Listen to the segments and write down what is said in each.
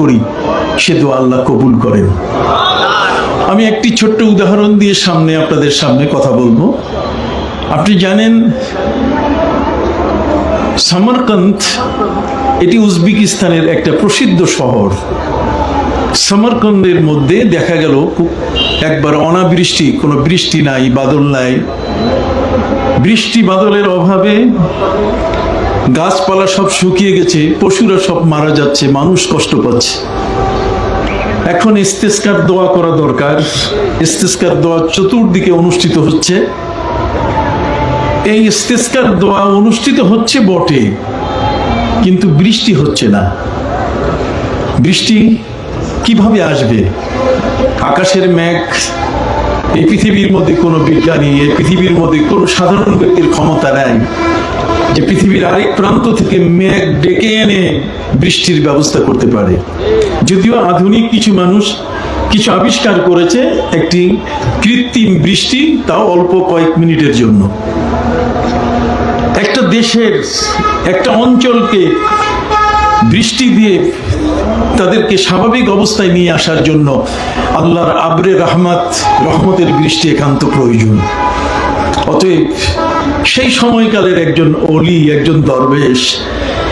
করি, সে দোয়া আল্লাহ কবুল করেন। আমি একটি ছোট্ট উদাহরণ দিয়ে আপনাদের সামনে কথা বলবো। আপনি জানেন সামারকান্দ এটি উজবেকিস্তানের একটা প্রসিদ্ধ শহর। সামারকান্দের মধ্যে দেখা গেল একবার অনাবৃষ্টি, কোনো বৃষ্টি নাই, বাদল নাই। বৃষ্টি বাদলের অভাবে গাছপালা সব শুকিয়ে গেছে, পশুরা সব মারা যাচ্ছে, মানুষ কষ্ট পাচ্ছে। এখন ইস্তেসকার দোয়া করা দরকার। ইস্তেসকার দোয়া চতুর্দিকে অনুষ্ঠিত হচ্ছে। এই ইস্তেসকার দোয়া অনুষ্ঠিত হচ্ছে বটে, কিন্তু বৃষ্টি হচ্ছে না। বৃষ্টি কিভাবে আসবে? আকাশের মেঘ এই পৃথিবীর মধ্যে কোনো বিজ্ঞানী, এই পৃথিবীর মধ্যে কোনো সাধারণ ব্যক্তির ক্ষমতা নেই যে পৃথিবীর আরেক প্রান্ত থেকে মেঘ ডেকে এনে বৃষ্টির ব্যবস্থা করতে পারে। যদিও আধুনিক কিছু মানুষ কিছু আবিষ্কার করেছে, একটি কৃত্রিম বৃষ্টি, তাও অল্প কয়েক মিনিটের জন্য। একটা দেশের, একটা অঞ্চলকে বৃষ্টি দিয়ে তাদেরকে স্বাভাবিক অবস্থায় নিয়ে আসার জন্য আল্লাহর আবরে রহমতের বৃষ্টি একান্ত প্রয়োজন। অতএব সেই সময়কালের একজন অলি, একজন দরবেশ,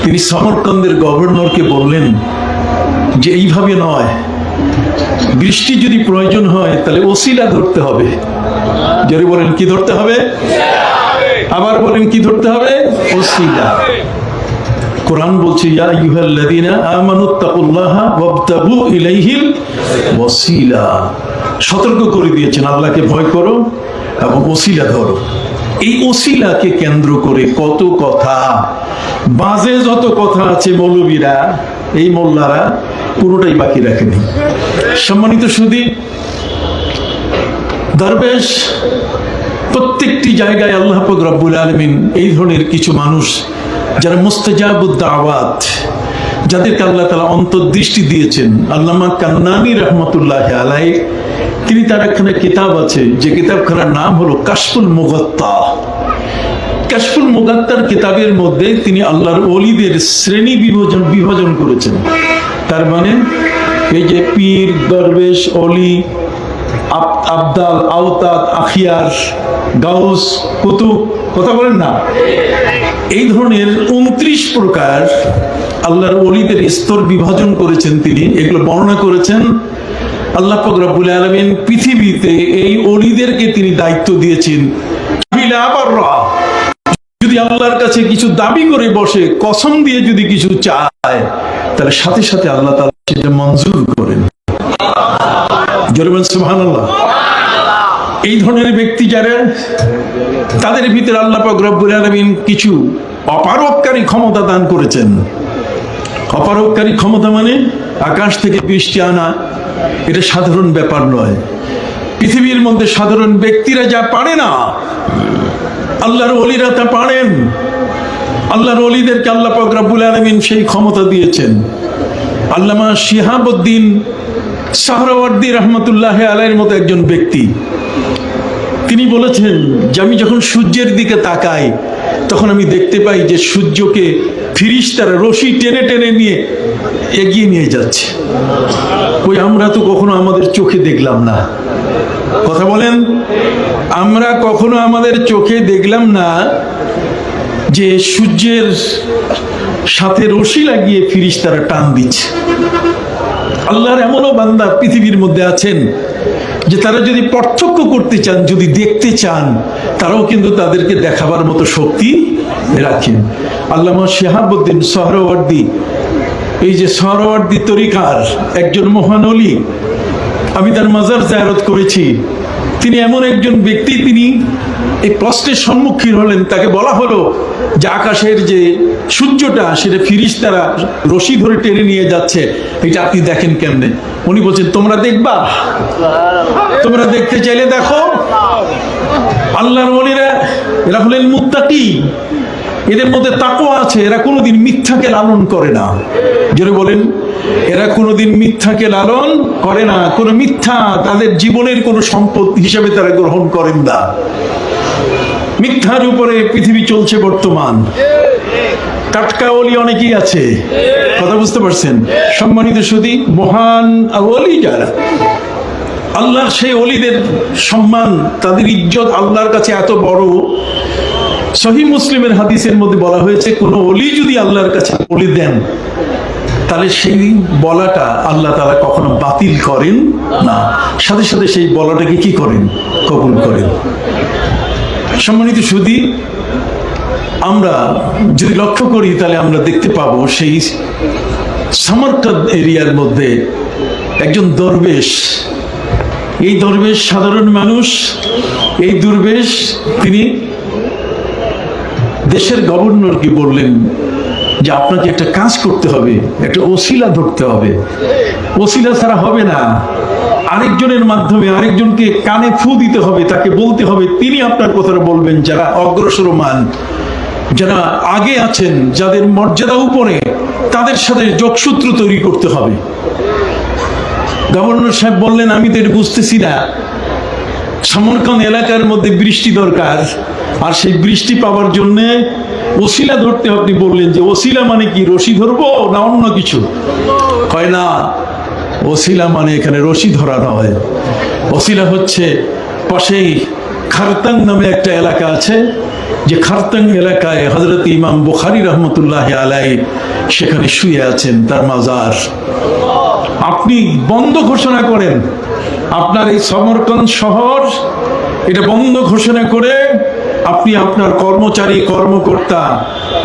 তিনি সমরকন্দের গভর্নরকে বললেন যে এইভাবে নয়, বৃষ্টি যদি প্রয়োজন হয় তাহলে ওসিলা ধরতে হবে। যারা বলেন কি ধরতে হবে? আবার বলেন কি ধরতে হবে? ওসিলা। কোরআন বলছে ইয়া আইয়ুহাল্লাযীনা আমানুত্তাকুল্লাহা ওয়াবতাগু ইলাইহিল ওয়াসিলা। সতর্ক করে দিয়েছেন, আল্লাহকে ভয় করো এবং ওসিলা ধরো। এই ওসিলাকে কেন্দ্র করে কত কথা, বাজে যত কথা আছে, মৌলবীরা, এই মোল্লারা পুরোটাই বাকি রাখেনি। সম্মানিত সুধী, দরবেশ প্রত্যেকটি জায়গায় আল্লাহ পাক রব্বুল আলামিন এই ধরনের কিছু মানুষ যারা মুস্তাজাবুদ দাওয়াত, যাদেরকে আল্লাহ তাআলা অন্তর্দৃষ্টি দিয়েছেন। আল্লামা কান্নানী রহমতুল্লাহ আলাইহি, তিনি তার একখানা কিতাব আছে, যে কিতাবখানার নাম হলো কাশফুল মুগাত্তা। কাশফুল মুগাত্তার কিতাবের মধ্যে তিনি আল্লাহর ওলিদের শ্রেণী বিভাজন করেছেন। তার মানে এই যে পীর, দরবেশ, অলি, আবদাল, আওতাদ, আখিয়ার, গাউস, কুতুব, কথা বলেন না, এই ধরনের 29 প্রকার আল্লাহর ওলিদের স্তর বিভাজন করেছেন তিনি। এগুলো বর্ণনা করেছেন। আল্লাহ পাক রব্বুল আলামিন পৃথিবীতে এই ওলিদেরকে তিনি দায়িত্ব দিয়েছেন, যদি আল্লাহর কাছে কিছু দাবি করে বসে, কসম দিয়ে যদি কিছু চায়, তাহলে সাথে সাথে আল্লাহ তাআলা সেটা মঞ্জুর করেন। জোরে বলেন সুবহানাল্লাহ। এই ধরনের ব্যক্তি যারা, তাদের ভিতরে আল্লাহ পাক রব্বুল আলামিন কিছু অপারগকারী ক্ষমতা দান করেছেন। অপারগকারী ক্ষমতা মানে আকাশ থেকে বৃষ্টি আনা, এটা সাধারণ ব্যাপার নয়। পৃথিবীর মধ্যে সাধারণ ব্যক্তিরা যা পারে না, আল্লাহর ওলিরা তা পারেন। আল্লাহর ওলিদেরকে আল্লাহ পাক রব্বুল আলামিন সেই ক্ষমতা দিয়েছেন। আল্লামা শিহাবুদ্দিন সাহরাওয়ার্দী রহমতুল্লাহ আলাইহির মতো একজন ব্যক্তি, তিনি বলেছেন যে আমি যখন সূর্যের দিকে তাকাই, তখন আমি দেখতে পাই যে সূর্যকে ফিরিস্তারা রশি টেনে টেনে নিয়ে এগিয়ে নিয়ে যাচ্ছে। ওই আমরা তো কখনো আমাদের চোখে দেখলাম না। কথা বলেন, আমরা কখনো আমাদের চোখে দেখলাম না যে সূর্যের সাথে রশি লাগিয়ে ফিরিস্তারা টান দিচ্ছে। আল্লাহর এমনও বান্দা পৃথিবীর মধ্যে আছেন যে তারা যদি পার্থক্য করতে চান, যদি দেখতে চান, তারাও কিন্তু তাদেরকে দেখাবার মতো শক্তি রাখেন। আল্লামা শিহাবুদ্দিন সোহরাওয়ার্দী, এই যে সোহরাওয়ার্দী তরিকার একজন মহান ওলি, আমি তার মাজার জিয়ারত করেছি। তিনি এমন একজন ব্যক্তি, তিনি এই প্রশ্নের সম্মুখীন হলেন। তাকে বলা হলো যে আকাশের যে সূর্যটা, সেটা ফিরিস্তারা রশি ধরে টেনে নিয়ে যাচ্ছে, এটা আপনি দেখেন কেমনে? উনি বলছেন তোমরা দেখবা, তোমরা দেখতে চাইলে দেখো। আল্লাহর ওলিরা এরা হলেন মুত্তাকি, এদের মধ্যে তাকওয়া আছে, এরা কোনোদিন মিথ্যাকে লালন করে না। জোরে বলেন, এরা কোনোদিন মিথ্যাকে লালন করে না। কোনো মিথ্যা তাদের জীবনের কোনো সম্পদ হিসাবে তারা গ্রহণ করেন না। মিথ্যার উপরে পৃথিবী চলছে বর্তমান। টাটকা ওলি অনেকেই আছে, কথা বুঝতে পারছেন? সম্মানিত সুধী, মহান ওলি যারা, আল্লাহর সেই ওলিদের সম্মান, তাদের ইজ্জত আল্লাহর কাছে এত বড়। সহিহ মুসলিমের হাদিসের মধ্যে বলা হয়েছে, কোন ওলি যদি আল্লাহর কাছে বলে দেন তাহলে সেই বলাটা আল্লাহ তাআলা কখনো বাতিল করেন না, সাথে সাথে সেই বলাটাকে কি করেন? কবুল করেন। সম্মানিত সুধী, আমরা যদি লক্ষ্য করি তাহলে আমরা দেখতে পাবো সেই সামারকান্দ এরিয়ার মধ্যে একজন দরবেশ, এই দরবেশ সাধারণ মানুষ, এই দরবেশ তিনি দেশের গভর্নরকে বললেন যে আপনাকে একটা কাজ করতে হবে, একটা ওসিলা ধরতে হবে, ওসিলা ছাড়া হবে না, আরেকজনের মাধ্যমে আরেকজনকে কানে ফু দিতে হবে, তাকে বলতে হবে, তিনি আপনার কথাটা বলবেন। যারা অগ্রসরমান, যারা আগে আছেন, যাদের মর্যাদা উপরে, তাদের সাথে যোগসূত্র তৈরি করতে হবে। গভর্নর সাহেব বললেন, আমি তো এটা বুঝতেছি না, সমরকন্দ এলাকার মধ্যে বৃষ্টি দরকার, আর সেই বৃষ্টি পাওয়ার জন্য ওসিলা ধরতে। আপনি বললেন যে ওসিলা মানে কি, রশি ধরবো না অন্য কিছু? হয় না, ওসিলা মানে এখানে রশি ধরা নয়, ওসিলা হচ্ছে পাশেই খারতাং নামে একটা এলাকা আছে, যে খারতাং এলাকায় হযরত ইমাম বুখারী রহমতুল্লাহ আলাইহি সেখানে শুয়ে আছেন, তার মাজার। আপনি বন্ধ ঘোষণা করেন, আপনার এই সমরকন্দ শহর এটা বন্ধ ঘোষণা করে আপনি আপনার কর্মচারী, কর্মকর্তা,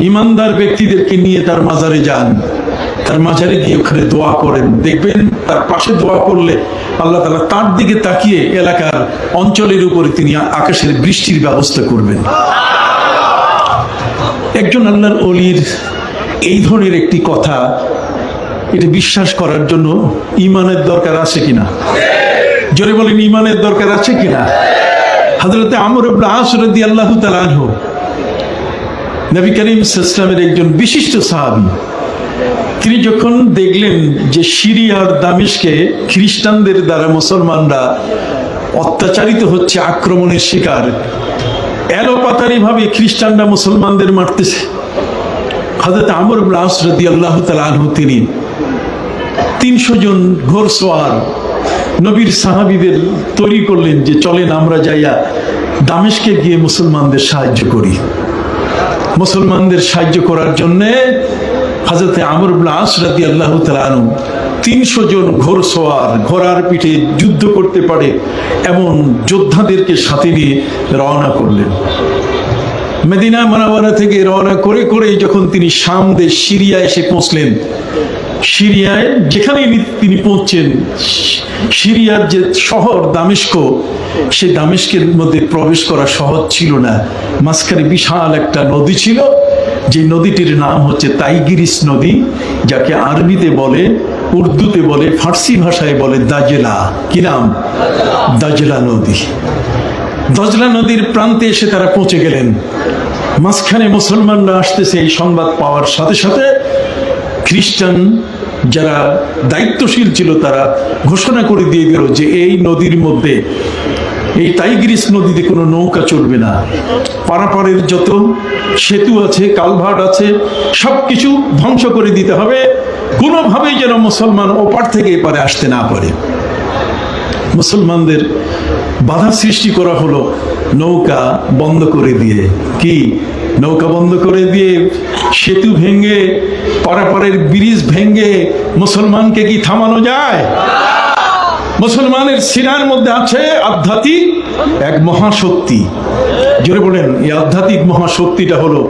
ইমানদার ব্যক্তিদেরকে নিয়ে তার মাজারে যান, তার মাজারে গিয়ে ওখানে দোয়া করেন। দেখবেন তার পাশে দোয়া করলে আল্লাহ তাআলা তার দিকে তাকিয়ে এলাকার, অঞ্চলের উপরে তিনি আকাশের বৃষ্টির ব্যবস্থা করবেন। একজন আল্লাহর ওলির এই ধরনের একটি কথা, এটা বিশ্বাস করার জন্য ঈমানের দরকার আছে কিনা? জোরে বলেন, ঈমানের দরকার আছে কিনা? হযরত আমর ইবনে আস রাদিয়াল্লাহু তাআলা আনহু, নবী করিম সাল্লাল্লাহু আলাইহি ওয়াসাল্লামের একজন বিশিষ্ট সাহাবী, তিনি যখন দেখলেন যে সিরিয়ার দামেস্কে খ্রিস্টানদের দ্বারা মুসলমানরা অত্যাচারিত হচ্ছে, আক্রমণের শিকার, এলোপাতারি ভাবে খ্রিস্টানরা মুসলমানদের মারতেছে, হযরত আমর ইবনে আস রাদিয়াল্লাহু তাআলা আনহু তিনি 300 জন ঘোড়সওয়ার নবীর সাহাবীদের তৈরি করলেন যে চলেন আমরা যাইয়া দামেস্কে গিয়ে মুসলমানদের সাহায্য করি। মুসলমানদের সাহায্য করার জন্য হযরত আমর ইবনে আস রাদিয়াল্লাহু তাআলা আনহু 300 জন ঘোড়সওয়ার, ঘোড়ার পিঠে যুদ্ধ করতে পারে এমন যোদ্ধাদেরকে সাথে নিয়ে রওনা করলেন। মদিনা মুনাওয়ারা থেকে রওনা করে করে যখন তিনি শাম দেশ সিরিয়া এসে পৌঁছলেন, সিরিয়ায় যেখানে তিনি পৌঁছছেন, সিরিয়ার যে শহর দামেস্ক, সেই দামেস্কের মধ্যে প্রবেশ করা সহজ ছিল না। মাঝখানে বিশাল একটা নদী ছিল, যে নদীটির নাম হচ্ছে টাইগ্রিস নদী, যাকে আরবিতে বলে, উর্দুতে বলে, ফার্সি ভাষায় বলে দাজলা। কি নাম? দাজলা নদী। দাজলা নদীর প্রান্তে এসে তারা পৌঁছে গেলেন। মাঝখানে মুসলমানরা আসতেছে, এই সংবাদ পাওয়ার সাথে সাথে খ্রিস্টান যারা দায়িত্বশীল ছিল তারা ঘোষণা করে দিয়ে গেল যে এই নদীর মধ্যে, এই টাইগ্রিস নদীতে কোনো নৌকা চলবে না, পারাপারের যত সেতু আছে, কালভার্ট আছে, সবকিছু ধ্বংস করে দিতে হবে, কোনোভাবেই যেন মুসলমান ওপার থেকে এপারে আসতে না পারে। মুসলমানদের বাধা সৃষ্টি করা হলো নৌকা বন্ধ করে দিয়ে। কি? নৌকা বন্ধ করে দিয়ে, সেতু ভেঙে, পারাপারের ব্রিজ ভেঙে মুসলমানকে কি থামানো যায়? মুসলমানের সিনার মধ্যে আছে আধ্যাত্মিক এক মহাশক্তি। জোরে বলেন, এই আধ্যাত্মিক মহাশক্তিটা হলো,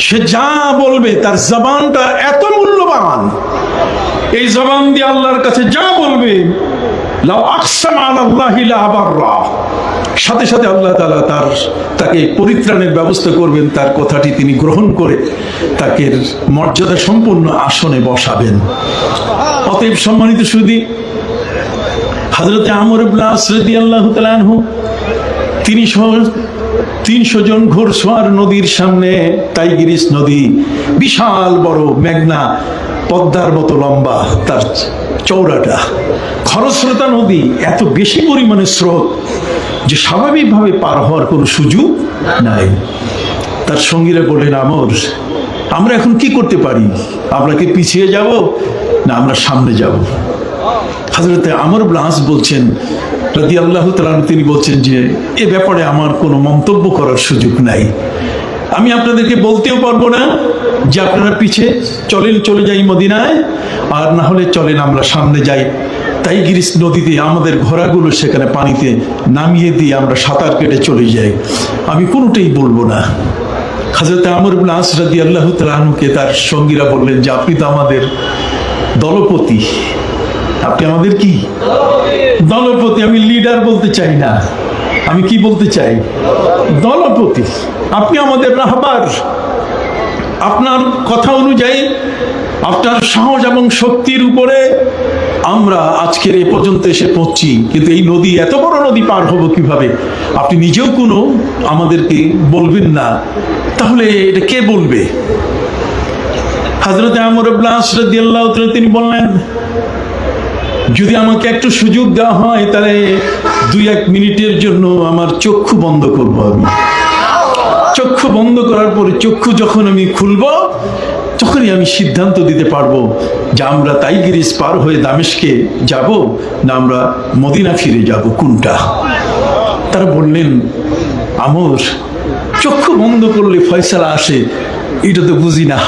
সে যা বলবে, তার জবানটা এত মূল্যবান, এই জবান দিয়ে আল্লাহর কাছে যা বলবে, লাউ আকসামা আলাল্লাহি লা আবাররা, সাথে সাথে আল্লাহ তাআলা তাকে পরিত্রাণের ব্যবস্থা করবেন, তার কথাটি তিনি গ্রহণ করে তাকে মর্যাদা সম্পন্ন আসনে বসাবেন। অতএব সম্মানিত সুধী, হযরত আমর ইবনে আস রাদিয়াল্লাহু তাআলা আনহু তিনি সহ 300 জন ঘোড়সওয়ার নদীর সামনে, টাইগ্রিস নদী বিশাল বড়, মেঘনা পদ্মার মতো লম্বা তার চওড়াটা, খরস্রোতা নদী, এত বেশি পরিমাণে স্রোত, যে স্বাভাবিকভাবে পার হওয়ার কোনো সুযোগ নাই। তার সঙ্গীরা বললেন, আমর, আমরা এখন কি করতে পারি? আমরা কি পিছিয়ে যাব না আমরা সামনে যাব? হযরতে আমর ইবনে আস বলছেন রাদিয়াল্লাহু তাআলা, তিনি বলছেন যে এ ব্যাপারে আমার কোনো মন্তব্য করার সুযোগ নাই। আমি আপনাদেরকে বলতেও পারবো না যে আপনারা পিছিয়ে চলেন, চলে যাই মদিনায়, আর না হলে চলেন আমরা সামনে যাই টাইগ্রিস নদীতে, আমাদের ঘোড়াগুলো সেখানে পানিতে নামিয়ে দিয়ে আমরা সাঁতার কেটে চলে যাই। আমি কোনোটাই বলবো না। হযরত আমর ইবনে আস রাদিয়াল্লাহু তাআলা আনহুকে তার সঙ্গীরা বললেন যে আপনি তো আমাদের দলপতি, আপনি আমাদের কি দলপতি। আমি লিডার বলতে চাই না, আমি কি বলতে চাই? দলপতি। আপনি আমাদের রাহবার। আপনার কথা অনুযায়ী, আপনার সাহস এবং শক্তির উপরে আমরা আজকের এ পর্যন্ত এসে পৌঁছি, কিন্তু এই নদী, এত বড় নদী পার হব কিভাবে? আপনি নিজেও কোনো আমাদেরকে বলবেন না, তাহলে এটা কে বলবে? হযরত আমর ইবনে আস রাদিয়াল্লাহু তাআলা তিনি বললেন, যদি আমাকে একটু সুযোগ দেওয়া হয় তাহলে 2-1 মিনিটের জন্য আমার চক্ষু বন্ধ করব। আমি চক্ষু বন্ধ করার পরে চক্ষু যখন আমি খুলব, তখনই আমি সিদ্ধান্ত দিতে পারবো যে আমরা টাইগ্রিস পার হয়ে দামেস্কে যাব না আমরা মদিনা ফিরে যাব, কোনটা? তারা বললেন, আমর, চক্ষু বন্ধ করলে ফয়সালা আসে, এটা তো বুঝি না।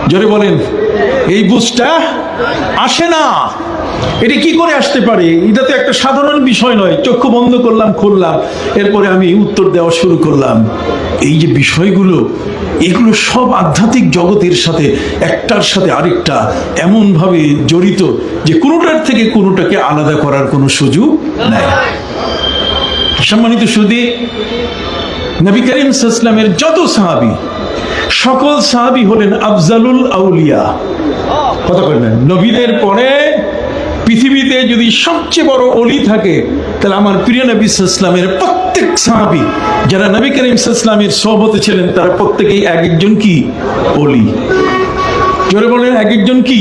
জোরে বলেন, এই বুঝটা আসে না। এটা কি করে আসতে পারে? এটা তো একটা সাধারণ বিষয় নয়। চক্ষু বন্ধ করলাম, খুললাম, এরপরে আমি উত্তর দেওয়া শুরু করলাম। এই যে বিষয়গুলো, এগুলো সব আধ্যাত্মিক জগতের সাথে একটার সাথে আরেকটা এমনভাবে জড়িত যে কোনোটার থেকে কোনোটাকে আলাদা করার কোনো সুযোগ নাই। সম্মানিত সুধী, নবী করিম সাল্লাল্লাহু আলাইহি ওয়াসাল্লামের যত সাহাবী, সকল সাহাবী হলেন আফজালুল আউলিয়া। কথা বলবেন, নবীদের পরে পৃথিবীতে যদি সবচেয়ে বড় ওলি থাকে, তাহলে আমার প্রিয় নবী সাল্লাল্লাহু আলাইহি ওয়াসাল্লামের প্রত্যেক সাহাবী যারা নবী করিম সাল্লাল্লাহু আলাইহি ওয়াসাল্লামের সোহবতে ছিলেন, তারা প্রত্যেকেই এক একজন কি ওলি। জোরে বলেন, এক একজন কি?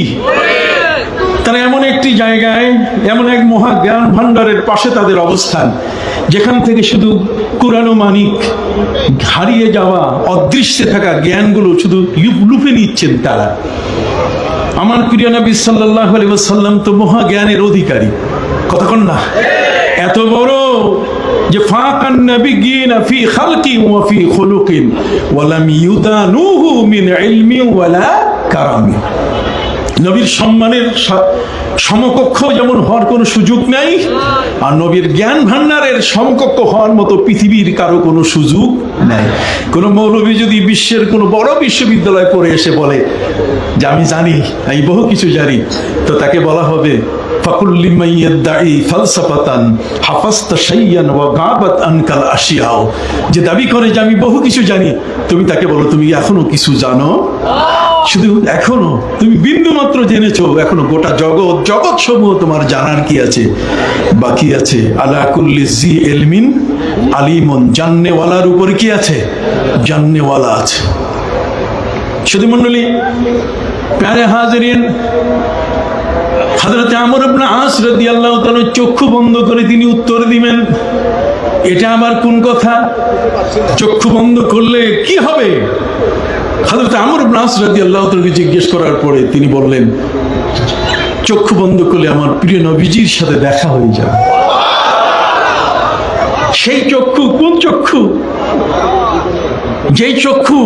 তারা এমন একটি জায়গায়, এমন এক মহা জ্ঞান ভান্ডারের পাশে তাদের অবস্থান, যেখান থেকে শুধু কুরআন ও মানিক, হারিয়ে যাওয়া, অদৃশ্যে থাকা জ্ঞানগুলো শুধু লুফে নিচ্ছেন তারা। আমার প্রিয় নবী সাল্লাল্লাহু আলাইহি ওয়াসাল্লাম তো মহা জ্ঞানের অধিকারী। কতক্ষণ না? এত বড় যে ফাকান নাবিয়িনা ফি খালকি ওয়া ফি খুলুকিন ওয়া লাম ইউদানুহু মিন ইলমি ওয়ালা কারামি। নবীর সম্মানের সমকক্ষ যেমন হওয়ার কোনো সুযোগ নাই, আর নবীর জ্ঞান ভান্ডারের সমকক্ষ হওয়ার মতো পৃথিবীর কারো কোনো সুযোগ নাই। কোনো মৌলবী যদি বিশ্বের কোনো বড় বিশ্ববিদ্যালয় পড়ে এসে বলে যে আমি জানি, আমি বহু কিছু জানি, তো তাকে বলা হবে ফাকুল লিমান ইয়াদঈ ফালসাফাতান হাফাজতা শাইয়ান ওয়া গাবাত আনকাল আশিয়াও। যে দাবি করে যে আমি বহু কিছু জানি, তুমি তাকে বলো তুমি এখনো কিছু জানো? শুধু এখনো তুমি বিন্দু মাত্র জেনেছো, এখনো গোটা জগৎ সমূহ তোমার জানার কি আছে, বাকি আছে। আলা কুল্লি জি ইলমিন আলিমুন, জাননেওয়ালার উপরে কি আছে? জাননেওয়ালা আছে। শুধু মণ্ডলী, প্যারে হাজিরিন, হযরত আমর ইবনে আস রাদিয়াল্লাহু তাআলা চক্ষু বন্ধ করে তিনি উত্তর দিবেন, এটা আবার কোন কথা? চক্ষু বন্ধ করলে কি হবে? হযরত আমর ইবনে আস রাদিয়াল্লাহু তাআলাকে জিজ্ঞেস করার পরে তিনি বললেন, চক্ষু বন্ধ করলে আমার প্রিয় নবীজির সাথে দেখা হয়ে যাবে। সেই চক্ষু কোন চক্ষু? যেই চক্ষু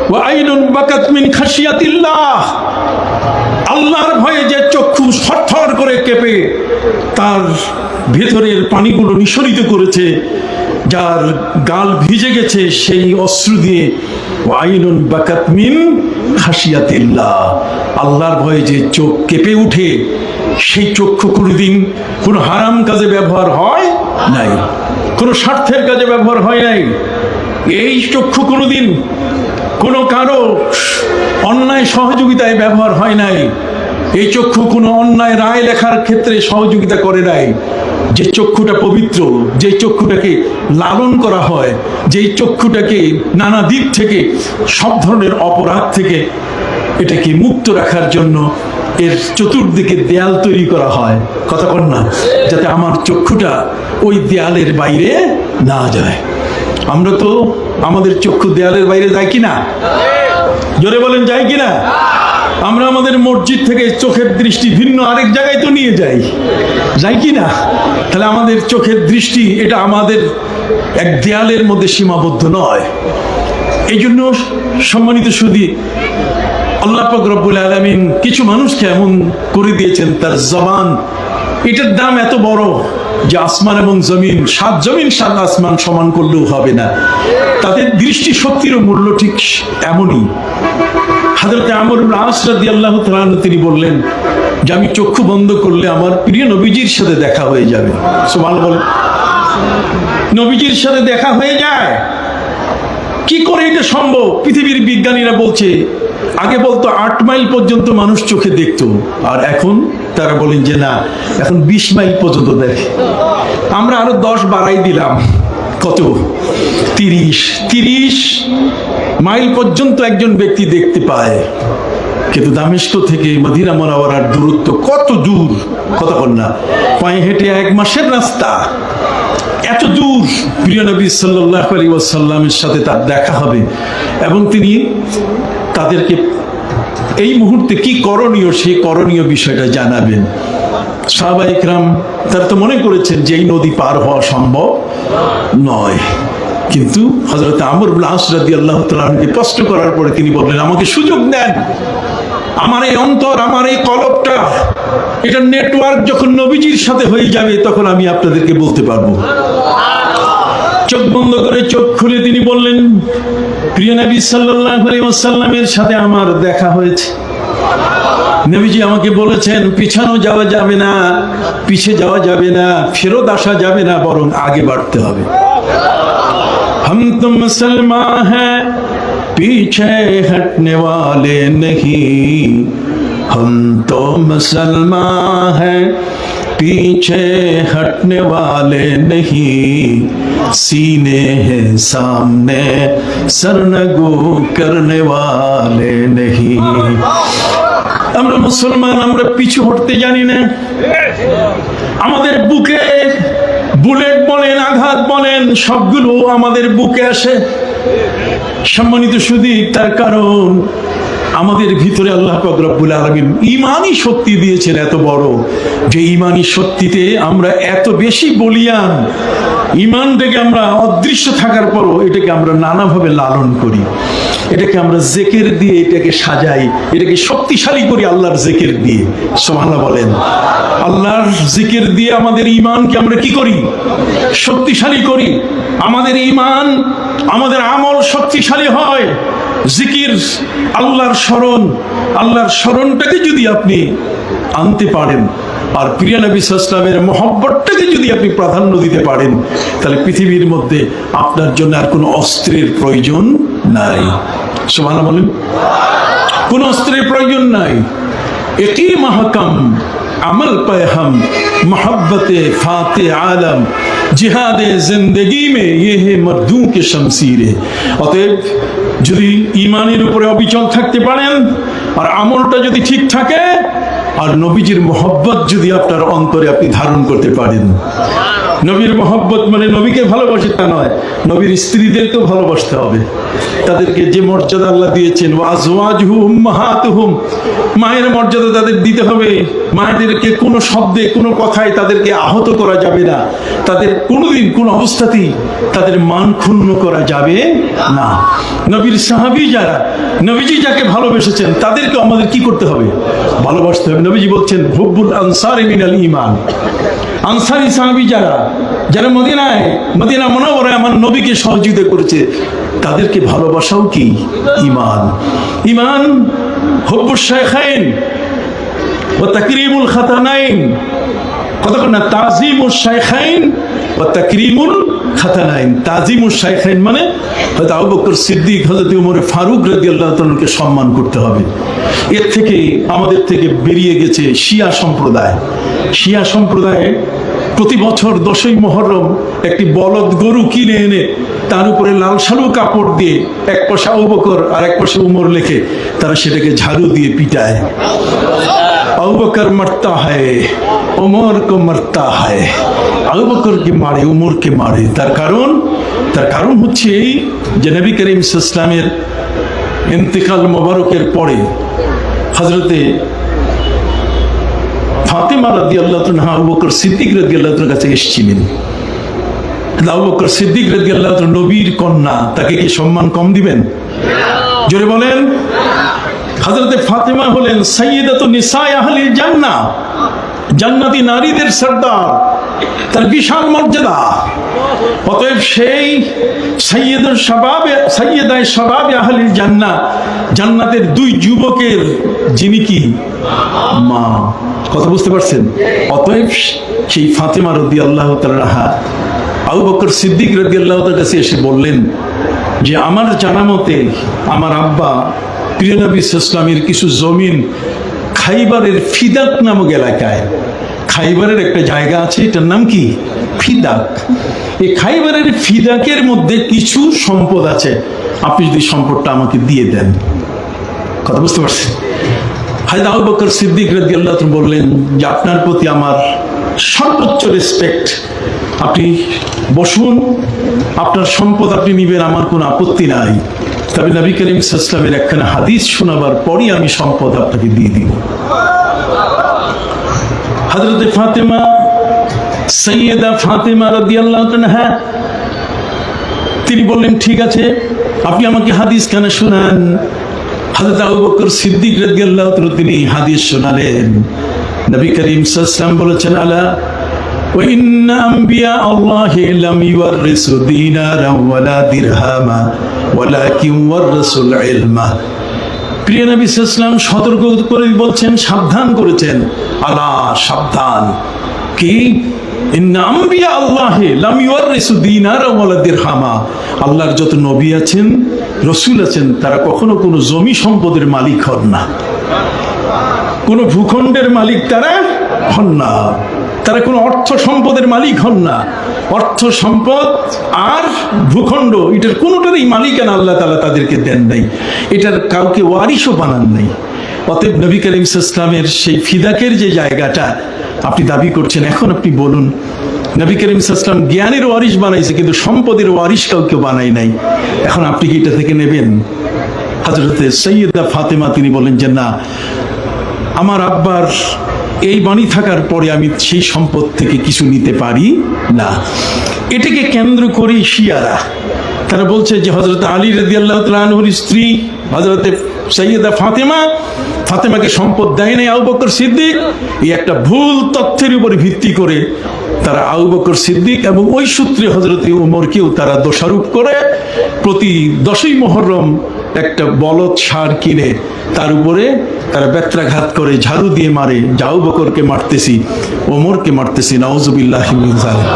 ওয়া আইনুন বাকাত মিন খাশিয়াতিল্লাহ, আল্লাহর ভয়ে যে চক্ষু থরথর করে কেঁপে তার ভেতরের পানিগুলো নিঃসরিত করেছে, যার গাল ভিজে গেছে সেই অশ্রু দিয়ে। ওয়াইনুন বাকাত মিন খাশিয়াতিল্লাহ, আল্লাহর ভয়ে যে চোখ কেঁপে উঠে, সেই চক্ষু কোনোদিন কোনো হারাম কাজে ব্যবহার হয় নাই, কোনো স্বার্থের কাজে ব্যবহার হয় নাই। এই চক্ষু কোনোদিন কোনো কারো অন্যায় সহযোগিতায় ব্যবহার হয় নাই। এই চক্ষু কোনো অন্যায় রায় লেখার ক্ষেত্রে সহযোগিতা করে নাই। যে চক্ষুটা পবিত্র, যে চক্ষুটাকে লালন করা হয়, যেই চক্ষুটাকে নানা দিক থেকে, সব ধরনের অপরাধ থেকে এটাকে মুক্ত রাখার জন্য এর চতুর্দিকে দেয়াল তৈরি করা হয়, কথা বল না, যাতে আমার চক্ষুটা ওই দেয়ালের বাইরে না যায়। আমরা তো আমাদের চক্ষু দেয়ালের বাইরে যায় কিনা? জোরে বলেন, যায় কিনা? আমরা আমাদের মসজিদ থেকে চোখের দৃষ্টি ভিন্ন আরেক জায়গায় তো নিয়ে যাই, যাই কিনা? তাহলে আমাদের চোখের দৃষ্টি এটা আমাদের এক দেয়ালের মধ্যে সীমাবদ্ধ নয়। এই জন্য সম্মানিত সুধী, আল্লাহ পাক রব্বুল আলামিন কিছু মানুষকে এমন করে দিয়েছেন, তার জবান এটার দাম এত বড় যে আসমান এবং জমিন, সাত জমিন সাত আসমান সমান করলেও হবে না। তাদের দৃষ্টি শক্তিরও মূল্য ঠিক এমনই। হযরত আমর ইবনে আস রাদিয়াল্লাহু তাআলা আনহু তিনি বললেন যে আমি চক্ষু বন্ধ করলে আমার প্রিয় নবীজির সাথে দেখা হয়ে যাবে। সুবহানাল্লাহ বলেন, নবীজির সাথে দেখা হয়ে যায়। কি করে এটা সম্ভব? পৃথিবীর বিজ্ঞানীরা বলছে আগে বলতো 8 মাইল পর্যন্ত মানুষ চোখে দেখতো, আর এখন তারা বলেন যে না, এখন 20 মাইল পর্যন্ত দেখে। আমরা আরো 10 বাড়াই দিলাম, কত? 30 মাইল পর্যন্ত একজন ব্যক্তি দেখতে পায়। কিন্তু দামেস্ক থেকে মদিনা মুনাওয়ারার দূরত্ব কত দূর, কথা বল না, পায়ে হেঁটে 1 মাসের রাস্তা। এত দূর প্রিয় নবী সাল্লাল্লাহু আলাইহি ওয়াসাল্লামের সাথে তার দেখা হবে এবং তিনি তাদেরকে এই মুহূর্তে কি করণীয় সেই করণীয় বিষয়টা জানাবেন। সাহাবা ইকরাম তারা তো মনে করেছেন যে এই নদী পার হওয়া সম্ভব নয়, কিন্তু হযরত আমর ইবনে আস রাদিয়াল্লাহু তাআলা আনহুকে প্রশ্ন করার পরে তিনি বললেন আমাকে সুযোগ দেন, আমার এই অন্তর, আমার এই কলবটা, এটা নেটওয়ার্ক যখন নবীজির সাথে হয়ে যাবে তখন আমি আপনাদেরকে বলতে পারবো। চোখ বন্ধ করে চোখ খুলে তিনি বললেন প্রিয় নবী সাল্লাল্লাহু আলাইহি ওয়াসাল্লামের সাথে আমার দেখা হয়েছে। নবীজি আমাকে বলেছেন পিছানো যাওয়া যাবে না, পিছে যাওয়া যাবে না, ফেরত আসা যাবে না, বরং আগে বাড়তে হবে। हम तो मुसलमान हैं पीछे हटने वाले नहीं, हम तो मुसलमान हैं पीछे हटने वाले नहीं, सीने हैं सामने सरनगू करने वाले नहीं। আমরা মুসলমান, আমরা পিছু হটতে জানি না। আমাদের বুকে বুলেট বলেন, আঘাত বলেন, সবগুলো আমাদের বুকে আসে। সম্মানিত সুধী, তার কারণ আমাদের ভিতরে আল্লাহ পাক রব্বুল আলামিন ঈমানি শক্তি দিয়েছেন এত বড়, যে ঈমানি শক্তিতে আমরা এত বেশি বলিয়ান। ঈমানটাকে আমরা অদৃশ্য থাকার পরও এটাকে আমরা নানাভাবে লালন করি, এটাকে আমরা জিকির দিয়ে এটাকে সাজাই, এটাকে শক্তিশালী করি আল্লাহর জিকির দিয়ে। সুবহানাল্লাহ বলেন, আল্লাহর জিকির দিয়ে আমাদের ঈমানকে আমরা কি করি? শক্তিশালী করি। আমাদের ঈমান, আমাদের আমল শক্তিশালী হয়। জিকির, আল্লাহর স্মরণ, আল্লাহর স্মরণটাকে যদি আপনি আনতে পারেন আর প্রিয় নবী সাল্লাল্লাহু আলাইহি ওয়াসাল্লামের মহব্বতটাকে যদি আপনি প্রাধান্য দিতে পারেন, তাহলে পৃথিবীর মধ্যে আপনার জন্য আর কোনো অস্ত্রের প্রয়োজন নাই। সুবহানাল্লাহ বলেন, কোনো অস্ত্রের প্রয়োজন নাই। একই মাহকাম আমল পায়ে হাম মোহব্বতে ফাতে আলম জিহাদে জিন্দগি মে ये है मर्दों के शमशीरे। অতএব যদি ঈমানের উপরে অবিচল থাকতে পারেন আর আমলটা যদি ঠিক থাকে আর নবীজির মহব্বত যদি আপনার অন্তরে আপনি ধারণ করতে পারেন। নবীর মহব্বত মানে নবীকে ভালোবাসে তা নয়, নবীর স্ত্রীদেরকেও ভালোবাসতে হবে। তাদেরকে যে মর্যাদা আল্লাহ দিয়েছেন, ওয়া আজওয়াজুহু উম্মাহাতুহুম, মায়ের মর্যাদা তাদের দিতে হবে। মায়েদেরকে কোনো শব্দে, কোনো কথায় তাদেরকে আহত করা যাবে না। তাদের কোনোদিন কোনো অবস্থাতেই তাদের মান ক্ষুণ্ণ করা যাবে না। নবীর সাহাবী যারা, নবীজি যাকে ভালোবেসেছেন তাদেরকে আমাদের কি করতে হবে? ভালোবাসতে হবে। নবীজি বলছেন হুব্বুল আনসারি মিনাল ঈমান। আনসারী সাহাবী যারা, যারা মদিনা মুনাওয়ারায় আমার নবীকে সহযোগিতা করেছে, তাদেরকে ভালোবাসাও কি ঈমান। ঈমান হুব্বুশ শাইখাইন ওয়া তাকরিমুল খাতানাইন, কতক্ষণ না, তাজিমুশ শাইখাইন ওয়া তাকরিমুল খাতানাইন। তাজিমুশ শাইখাইন মানে হযরত আবু বকর সিদ্দিক, হযরত ওমর ফারুক রাদিয়াল্লাহু তাআলাকে সম্মান করতে হবে। এর থেকে আমাদের থেকে বেরিয়ে গেছে শিয়া সম্প্রদায়। শিয়া সম্প্রদায়ে প্রতি বছর 10ই মুহররম একটি বলদ গরু কিনে এনে তার উপরে লাল শালু কাপড় দিয়ে এক পাশে আবু বকর আর এক পাশে ওমর লেখে তারা সেটাকে ঝাড়ু দিয়ে পিটায়। আবু বকর মরতা হয়, ওমর কো মরতা হয়। আবু বকরকে মারে, ওমরকে মারে। তার কারণ হচ্ছে এই যে নবী করিম সাল্লাল্লাহু আলাইহি ওয়াসাল্লামের ইন্তেকাল মোবারকের পরে হযরতে ফাতেমা রাদিয়াল্লাহু আনহা আবু বকর সিদ্দিক রাদিয়াল্লাহু আনহুর কাছে এসেছিলেন। আবু বকর সিদ্দিক রাদিয়াল্লাহু আনহু নবীর কন্যা, তাকে কি সম্মান কম দিবেন? জোরে বলেন। হযরতে ফাতেমা হলেন সাইয়্যিদাতুন নিসায়ে আহলিল জান্নাহ, জান্নাতি নারীদের সরদার, তার বিশাল মর্যাদা। অতএব সেই সাইয়্যিদায়ে শাবাবে আহলিল জান্নাহ, জান্নাতের দুই যুবকের যিনি কি মা। কথা বুঝতে পারছেন? অতএব সেই ফাতেমা রাদিয়াল্লাহু তাআলা আনহা আবু বকর সিদ্দিক রাদিয়াল্লাহু তাআলার কাছে এসে বললেন যে আমার জানা মতে আমার আব্বা প্রিয় নবী সাল্লাল্লাহু আলাইহি ওয়াসাল্লামের কিছু জমিন খাইবারের ফিদাক নামক এলাকায়, খাইবারের একটা জায়গা আছে, এটার নাম কি ফিদাক। এই খাইবারের ফিদাকের মধ্যে কিছু সম্পদ আছে, আপনি যদি সম্পদটা আমাকে দিয়ে দেন। কথা বুঝতে পারছেন? হযরত আবু বকর সিদ্দিক রাদিয়াল্লাহু তাআলা বললেন যে আপনার প্রতি আমার সর্বোচ্চ রেসপেক্ট, আপনি বসুন, আপনার সম্পদ আপনি নিবেন, আমার কোনো আপত্তি নাই। তবে নবী করিম সাল্লাল্লাহু আলাইহি ওয়াসাল্লামের একখানা হাদিস শোনাবার পরই আমি সম্পদ আপনাকে দিয়ে দিব। হযরতে ফাতেমা, সাইয়্যিদা ফাতেমা রাদিয়াল্লাহু আনহা তিনি বললেন ঠিক আছে, আপনি আমাকে হাদিস কেন শোনান। হযরত আবু বকর সিদ্দিক রাদিয়াল্লাহু তাআলা তিনি হাদিস শোনালেন। নবী করিম সাল্লাল্লাহু আলাইহি ওয়াসাল্লাম বলেছেন আলা ওয়া ইন্না আম্বিয়া আল্লাহি লাম ইউরিসু দিনারা ওয়ালা দিরহামা ওয়ালাকিন ওয়ারাসুল ইলমা। প্রিয় নবী সাল্লাল্লাহু আলাইহি ওয়াসাল্লাম সতর্ক করে বলছেন, সাবধান করেছেন, আলা সাবধান, কি ইন্না আম্বিয়া আল্লাহি লাম ইউরিসু দিনারা ওয়ালা দিরহামা। আল্লাহর যত নবী আছেন, রাসূল আছেন, তারা কখনো কোনো জমি সম্পদের মালিক হন না, কোনো ভূখণ্ডের মালিক তারা হন না, তারা কোনো অর্থ সম্পদের মালিক হন না। অর্থ সম্পদ আর ভূখণ্ড এটার কোনোটারই মালিকানা আল্লাহ তাআলা তাদেরকে দেন নাই, এটার কাউকে ওয়ারিশও বানান নাই। অতএব নবী করিম সাল্লাল্লাহু আলাইহি ওয়াসাল্লামের সেই ফিদাকের যে জায়গাটা আপনি দাবি করছেন, এখন আপনি বলুন, নবী করিম সাল্লাল্লাহু আলাইহি ওয়াসাল্লাম জ্ঞানের ওয়ারিশ বানাইছে কিন্তু সম্পদের ওয়ারিশ কাউকে বানাই নাই, এখন আপনি কি এটা থেকে নেবেন? হযরতে সাইয়্যিদা ফাতেমা তিনি বলেন যে না, আমার আব্বার এই বাণী থাকার পরে আমি সেই সম্পদ থেকে কিছু নিতে পারি না। এটাকে কেন্দ্র করে শিয়ারা তারা বলছে যে হযরত আলী রাদিয়াল্লাহু তাআলা আনহুর স্ত্রী হযরতে সাইয়্যিদা ফাতেমাকে সম্পদ দেয় নাই আবু বকর সিদ্দিক। এই একটা ভুল তথ্যের উপরে ভিত্তি করে তারা আবু বকর সিদ্দিক এবং ওই সূত্রে হযরতে ওমরকেও তারা দোষারোপ করে প্রতি 10ই মুহররম একটা বলদ ষাঁড় কিনে তার উপরে তারা বেত্রাঘাত করে, ঝাড়ু দিয়ে মারে, আবু বকরকে মারতেছি, ওমরকে মারতেছি, নাউজুবিল্লাহি মিন যালিক।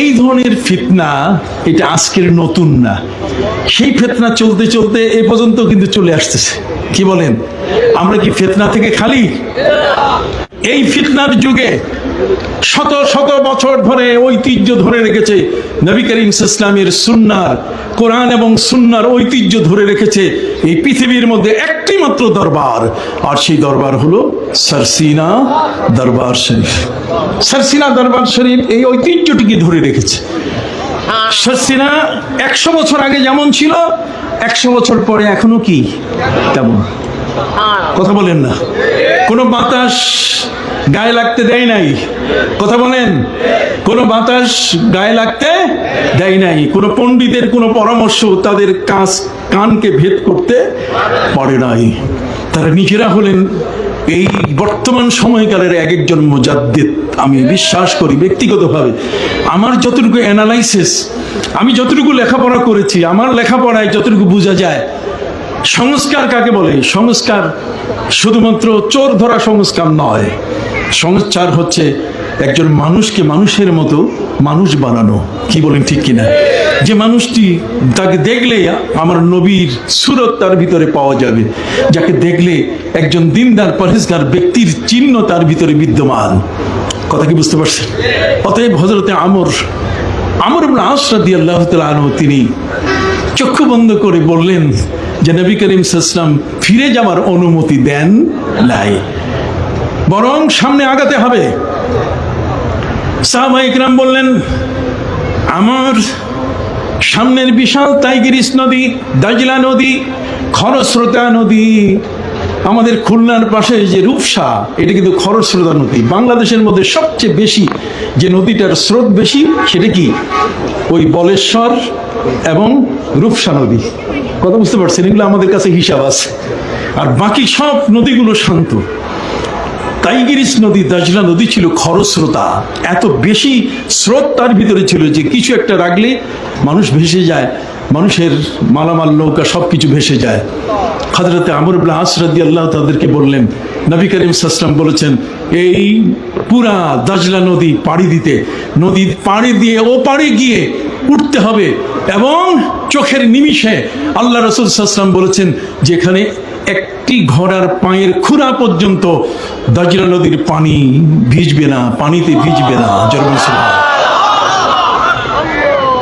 এই ধরনের ফিতনা এটা আজকের নতুন না, সেই ফিতনা চলতে চলতে এ পর্যন্ত কিন্তু চলে আসতেছে। কি বলেন? আমরা কি ফিতনা থেকে খালি? এই ফিতনার যুগে শত শত বছর ধরে ঐতিহ্য ধরে রেখেছে নবী করিম সাল্লাল্লাহু আলাইহি ওয়াসাল্লামের সুন্নাহর, কোরআন এবং সুন্নাহর ঐতিহ্য ধরে রেখেছে এই পৃথিবীর মধ্যে একটি মাত্র দরবার, আর সেই দরবার হলো সারসিনা দরবার শরীফ। সারসিনা দরবার শরীফ এই ঐতিহ্যটিকে ধরে রেখেছে। সারসিনা 100 বছর আগে যেমন ছিল, 100 বছর পরে এখনো কি তেমন। কথা বলেন না? কোনো বাতাস গায়ে লাগতে দেয় নাই। কথা বলেন? কোনো বাতাস গায়ে লাগতে দেয় নাই। কোনো পণ্ডিতের কোনো পরামর্শ তাদের কানকে ভেদ করতে পারে নাই। তারা নিজেরা হলেন এই বর্তমান সময়কালের এক একজন মুজাদ্দিদ। আমি বিশ্বাস করি ব্যক্তিগতভাবে, আমার যতটুকু অ্যানালাইসিস, আমি যতটুকু লেখাপড়া করেছি, আমার লেখাপড়ায় যতটুকু বোঝা যায়, সংস্কার কাকে বলে? সংস্কার শুধুমাত্র চোর ধরা সংস্কার নয়। সংস্কার হচ্ছে একজন মানুষকে মানুষের মতো মানুষ বানানো। কি বলেন, ঠিক কিনা? যে মানুষটি তাকে দেখলে আমার নবীর সুরত তার ভিতরে পাওয়া যাবে, যাকে দেখলে একজন দিনদার পরহেজগার ব্যক্তির চিহ্ন তার ভিতরে বিদ্যমান। কথা কি বুঝতে পারছেন? অতএব হযরতে আমর ইবনে আস রাদিয়াল্লাহু তাআলা আনহু তিনি চক্ষু বন্ধ করে বললেন যে নবী করিম সাল্লাল্লাহু আলাইহি ওয়াসাল্লাম ফিরে যাওয়ার অনুমতি দেন নাই। বরং সামনে আগাতে হবে। সাহাবায়ে ইকরাম বললেন, আমার সামনের বিশাল টাইগ্রিস নদী, দাজলা নদী, খরস্রোতা নদী, আমাদের খুলনার পাশে যে রূপসা, এটা কিন্তু খরস্রোতা নদী। বাংলাদেশের মধ্যে সবচেয়ে বেশি যে নদীটার স্রোত বেশি সেটা কি? ওই বলেশ্বর এবং রূপসা নদী। কথা বুঝতে পারছেন? এগুলো আমাদের কাছে হিসাব আছে। আর বাকি সব নদীগুলো শান্ত। টাইগ্রিস নদী, দাজলা নদী ছিল খরস্রোতা, এত বেশি স্রোত তার ভিতরে ছিল যে কিছু একটা রাখলে মানুষ ভেসে যায়, মানুষের মালামাল নৌকা সবকিছু ভেসে যায়। হযরতে আমর ইবনে আস রাদিয়াল্লাহু তাদেরকে বললেন, নবী করিম সাল্লাল্লাহু আলাইহি ওয়াসাল্লাম বলেছেন এই পুরা দাজলা নদী পাড়ি দিতে, নদী পাড়ি দিয়ে ও পাড়ি গিয়ে উঠতে হবে, এবং চোখের নিমিষে আল্লাহ রাসূল সাল্লাল্লাহু আলাইহি ওয়াসাল্লাম বলেছেন যেখানে একটি ঘোড়ার পায়ের খুরা পর্যন্ত দাজলা নদীর পানি ভিজবে না, পানিতে ভিজবে না।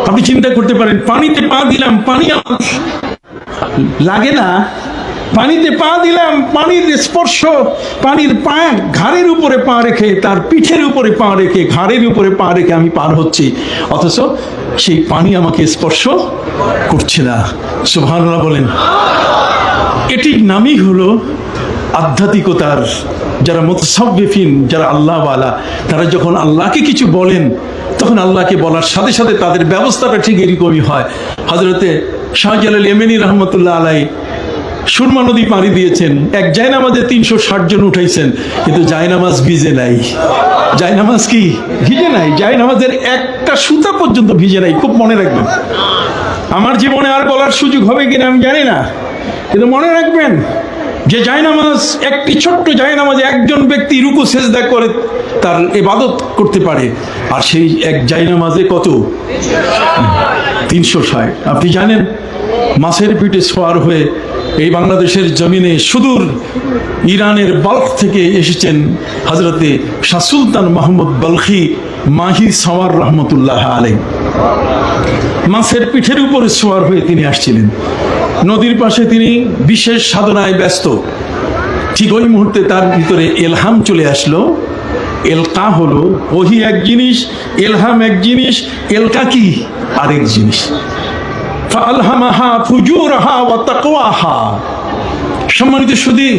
আপনি চিন্তা করতে পারেন, পানিতে পা দিলাম, পানি লাগে না, পানিতে পা দিলাম, পানির স্পর্শ, পানির পা ঘাড়ের উপরে পা রেখে, তার পিঠের উপরে পা রেখে, ঘাড়ের উপরে পা রেখে আমি পার হচ্ছি, অথচ সেই পানি আমাকে স্পর্শ করছে না। সুবহানাল্লাহ বলেন। এটির নামই হলো আধ্যাত্মিকতার, যারা মুতাসাব্বিফিন, যারা আল্লাহওয়ালা, তারা যখন আল্লাহকে কিছু বলেন তখন আল্লাহকে বলার সাথে সাথে তাদের ব্যবস্থাটা ঠিক এরকমই হয়। হযরতে শাহজালাল ইয়েমেনি রহমতুল্লাহ আলাইহি সুরমা নদী পাড়ি দিয়েছেন, এক জায়নামাজে 360 জন উঠাইছেন, কিন্তু জায়নামাজ ভিজে নাই। জায়নামাজ কি ভিজে নাই? জায়নামাজের একটা সুতা পর্যন্ত ভিজে নাই। খুব মনে রাখবেন, আমার জীবনে আর বলার সুযোগ হবে কিনা আমি জানি না, কিন্তু মনে রাখবেন যে জায়নামাজ, একটি ছোট্ট জায়নামাজে একজন ব্যক্তি রুকু সেজদা করে তার ইবাদত করতে পারে, আর সেই এক জায়নামাজে কত? 360। আপনি জানেন মাছের পিঠে সওয়ার হয়ে এই বাংলাদেশের জমিনে সুদূর ইরানের বাল্খ থেকে এসেছেন হযরতে শাহ সুলতান মাহমুদ বলখি মাহি সাওয়ার রহমতুল্লাহ আলাইহি। মাছের পিঠের উপরে সওয়ার হয়ে তিনি আসছিলেন, নদীর পাশে তিনি বিশেষ সাধনায় ব্যস্ত। ঠিক ওই মুহূর্তে তার ভিতরে ইলহাম চলে আসলো। এলকা হলো ওহি এক জিনিস, ইলহাম এক জিনিস, এলকা কি আরেক জিনিস। ফাআলহামাহা ফুজুরাহা ওয়া তাকওয়াহা। সম্মানিত সুধী,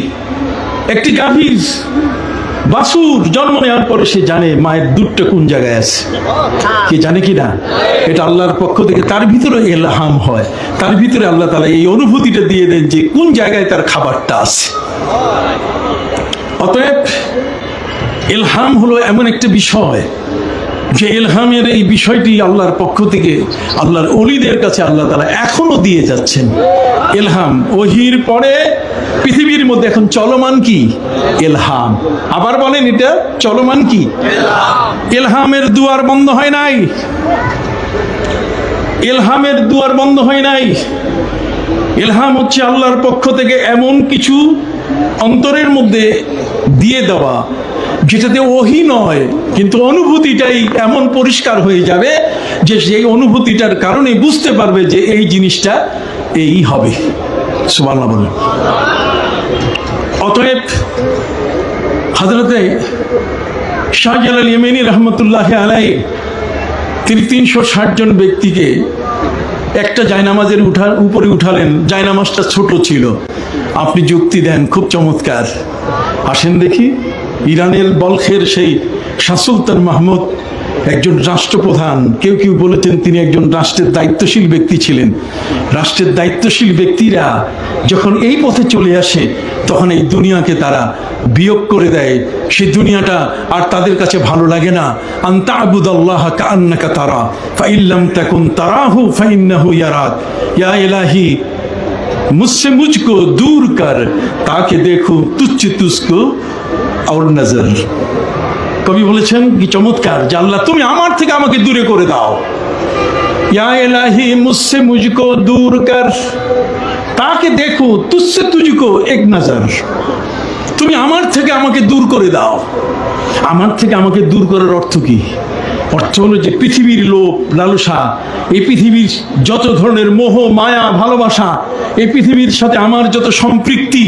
একটি গাভীর বাছুর জন্ম নেওয়ার পরে সে জানে মায়ের দুধটা কোন জায়গায় আছে। কে জানে কি না? এটা আল্লাহর পক্ষ থেকে তার ভিতরে ইলহাম হয়, তার ভিতরে আল্লাহ তাআলা এই অনুভূতিটা দিয়ে দেন যে কোন জায়গায় তার খাবারটা আছে। অতএব ইলহাম হলো এমন একটা বিষয় যে ইলহামের এই বিষয়টি আল্লাহর পক্ষ থেকে আল্লাহর ওলিদের কাছে আল্লাহ তাআলা এখনো দিয়ে যাচ্ছেন। ইলহাম ওহির পরে পৃথিবীর মধ্যে এখন চলমান কি? ইলহাম। আবার বলেন, এটা চলমান কি? ইলহামের দুয়ার বন্ধ হয় নাই। ইলহামের দুয়ার বন্ধ হয় নাই। ইলহাম হচ্ছে আল্লাহর পক্ষ থেকে এমন কিছু অন্তরের মধ্যে দিয়ে দেওয়া যেটাতে ওহী নয়, কিন্তু অনুভূতিটাই এমন পরিষ্কার হয়ে যাবে যে সেই অনুভূতিটার কারণে বুঝতে পারবে যে এই জিনিসটা এই হবে। সুবহানাল্লাহ বলেন। অতএব হযরতে শাহজালাল ইয়েমেনি রহমতুল্লাহ আলাইহি তিনি 360 জন ব্যক্তিকে একটা জায়নামাজের উপরে উঠালেন। জায়নামাজটা ছোট ছিল। আপনি যুক্তি দেন, খুব চমৎকার। আসেন দেখি, ইরানের বলখের সেই শাহ সুলতান মাহমুদ একজন রাষ্ট্রপ্রধান, কেউ কেউ বলেছেন তিনি একজন রাষ্ট্রের দায়িত্বশীল ব্যক্তি ছিলেন। রাষ্ট্রের দায়িত্বশীল ব্যক্তিরা যখন এই পথে চলে আসে তখন এই দুনিয়াকে তারা বিয়োগ করে দেয়। সেই দুনিয়াটা আর তাদের কাছে ভালো লাগে না। আনতা আবুদাল্লাহ কাআন্নাকা তারা ফাইল্লাম তাকুন তারাহু ফাইন্নাহু ইয়ারাক। ইয়া ইলাহি মুঝসে মুঝকো দূর কর তাকে দেখো তুচ্ছ তুসকো और नजर। কবি বলেছেন কি চমৎকার, যে আল্লাহ তুমি আমার থেকে আমাকে দূরে করে দাও। ইয়া ইলাহি মুঝসে মুঝকো দূর কর তাকে দেখো তুঝসে তুঝকো এক নজর। তুমি আমার থেকে আমাকে দূর করে দাও। আমার থেকে আমাকে দূর করার অর্থ কি? অর্থ হলো যে পৃথিবীর লোভ লালসা, এই পৃথিবীর যত ধরনের মোহ মায়া ভালোবাসা, এই পৃথিবীর সাথে আমার যত সম্পৃক্তি,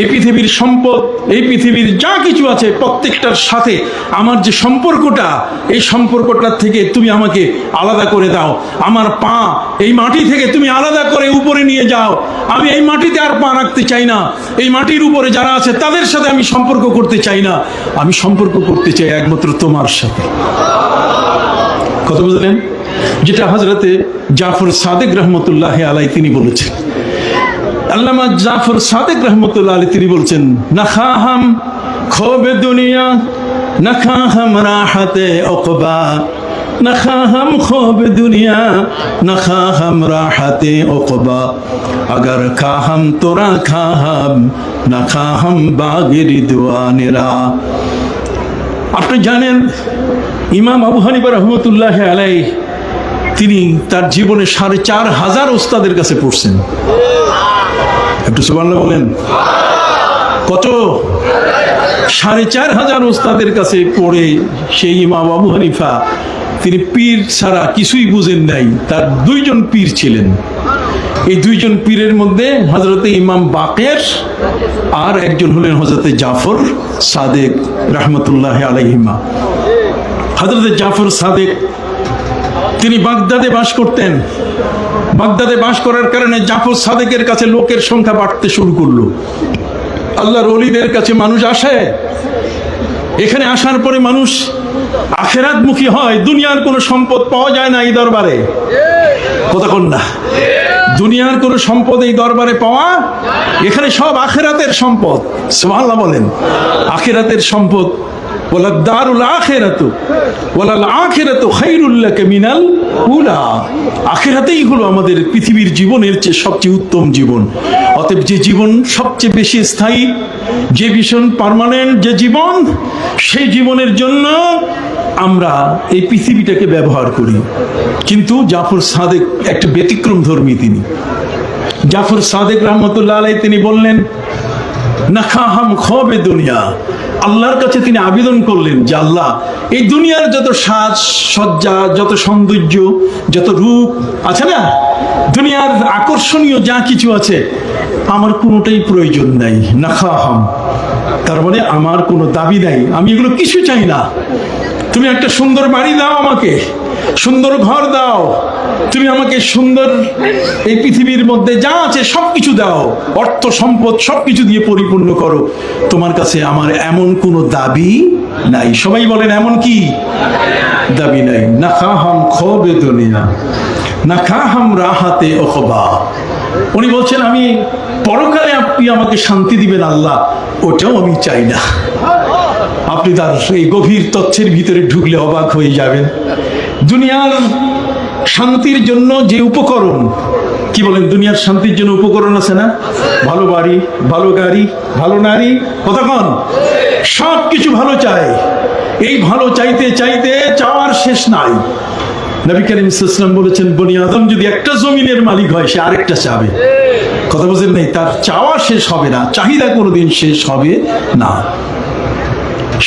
এই পৃথিবীর সম্পদ, এই পৃথিবীর যা কিছু আছে প্রত্যেকটার সাথে আমার যে সম্পর্কটা, এই সম্পর্কটার থেকে তুমি আমাকে আলাদা করে দাও। আমার পা এই মাটি থেকে তুমি আলাদা করে উপরে নিয়ে যাও। আমি এই মাটিতে আর পা রাখতে চাই না। এই মাটির উপরে যারা আছে তাদের সাথে আমি সম্পর্ক করতে চাই না। আমি সম্পর্ক করতে চাই একমাত্র তোমার সাথে। কথা বুঝলেন? যেটা হযরতে জাফর সাদেক রহমতুল্লাহ আলাইহি তিনি বলেছেন। আল্লামা জাফর সাদেক রহমতুল্লাহ আলাইহি তিনি বলছেন, না খাহাম খোবে দুনিয়া না খাহাম রাহাতে উকবা, না খাহাম খোবে দুনিয়া না খাহাম রাহাতে উকবা, अगर खाहम तोरा खाहम ना खाहम बागे রিদওয়ানেরা। আপনি জানেন ইমাম আবু হানিফা রহমতুল্লাহ আলাইহি তিনি তার জীবনে ৪৫০০ ওস্তাদের কাছে পড়ছেন। একটু সুবহানাল্লাহ বলেন। কত? ৪৫০০ ওস্তাদের কাছে পড়ে সেই ইমাম আবু হানিফা তিনি পীর ছাড়া কিছুই বুঝেন নাই। তার ২ জন পীর ছিলেন। এই ২ জন পীরের মধ্যে হযরতে ইমাম বাকের আর একজন হলেন হযরতে জাফর সাদেক রহমতুল্লাহ আলাইহিমা। হযরতে জাফর সাদেক তিনি বাগদাদে বাস করতেন। বাগদাদে বাস করার কারণে জাফর সাদেকের কাছে লোকের সংখ্যা বাড়তে শুরু করলো। আল্লাহর ওলিদের কাছে মানুষ আসে। এখানে আসার পরে মানুষ আখিরাতমুখী হয়। দুনিয়ার কোনো সম্পদ পাওয়া যায় না এই দরবারে। কথা কোন না? দুনিয়ার কোনো সম্পদ এই দরবারে পাওয়া, এখানে সব আখিরাতের সম্পদ। সুবহানাল্লাহ বলেন। আখিরাতের সম্পদ। ওয়ালা দারুল আখিরাতু ওয়ালাল আখিরাতু খায়রুল লাকা মিনাল উলা। আখিরাতেই হলো আমাদের পৃথিবীর জীবনের চেয়ে সবচেয়ে উত্তম জীবন। অতএব যে জীবন সবচেয়ে বেশি স্থায়ী, যে ভীষণ পার্মানেন্ট যে জীবন, সেই জীবনের জন্য আমরা এই পৃথিবীটাকে ব্যবহার করি। কিন্তু জাফর সাদেক একটা ব্যতিক্রম ধর্মী। তিনি জাফর সাদেক রহমতুল্লাহ আলাইহি তিনি বললেন, না খাহাম খবে দুনিয়া। আল্লাহর কাছে তিনি আবেদন করলেন যে আল্লাহ, এই দুনিয়ার যত সাজ সজ্জা, যত সৌন্দর্য, যত রূপ আছে না, দুনিয়ার আকর্ষণীয় যা কিছু আছে, আমার কোনোটাই প্রয়োজন নাই। না খাহাম তার মানে আমার কোনো দাবি নাই, আমি এগুলো কিছু চাই না। তুমি একটা সুন্দর বাড়ি দাও, আমাকে সুন্দর ঘর দাও, তুমি আমাকে সুন্দর এই পৃথিবীর মধ্যে যা আছে সবকিছু দাও, অর্থ সম্পদ সবকিছু দিয়ে পরিপূর্ণ করো। তোমার কাছে আমার এমন কোনো দাবি নাই। সবাই বলেন, এমন কি দাবি নাই। না খাহাম খবে দুনিয়া না খাহাম রাহাতে উকবা। উনি বলছেন, আমি পরকালে আপনি আমাকে শান্তি দিবেন আল্লাহ, ওটাও আমি চাই না। আপনি তার এই গভীর তথ্যের ভিতরে ঢুকলে অবাক হয়ে যাবেন। দুনিয়ার শান্তির জন্য যে উপকরণ, কি বলেন, দুনিয়ার শান্তির জন্য উপকরণ আছে না? ভালো বাড়ি, ভালো গাড়ি, ভালো নারী, কতক্ষণ সব কিছু ভালো চায়। এই ভালো চাইতে চাইতে চাওয়ার শেষ নাই। নবী করিম সাল্লাল্লাহু আলাইহি ওয়াসাল্লাম বলেছেন, বনি আদম যদি একটা জমিনের মালিক হয়, সে আরেকটা চাবে। কথা বুঝেন নাই? তার চাওয়া শেষ হবে না, চাহিদা কোনোদিন শেষ হবে না।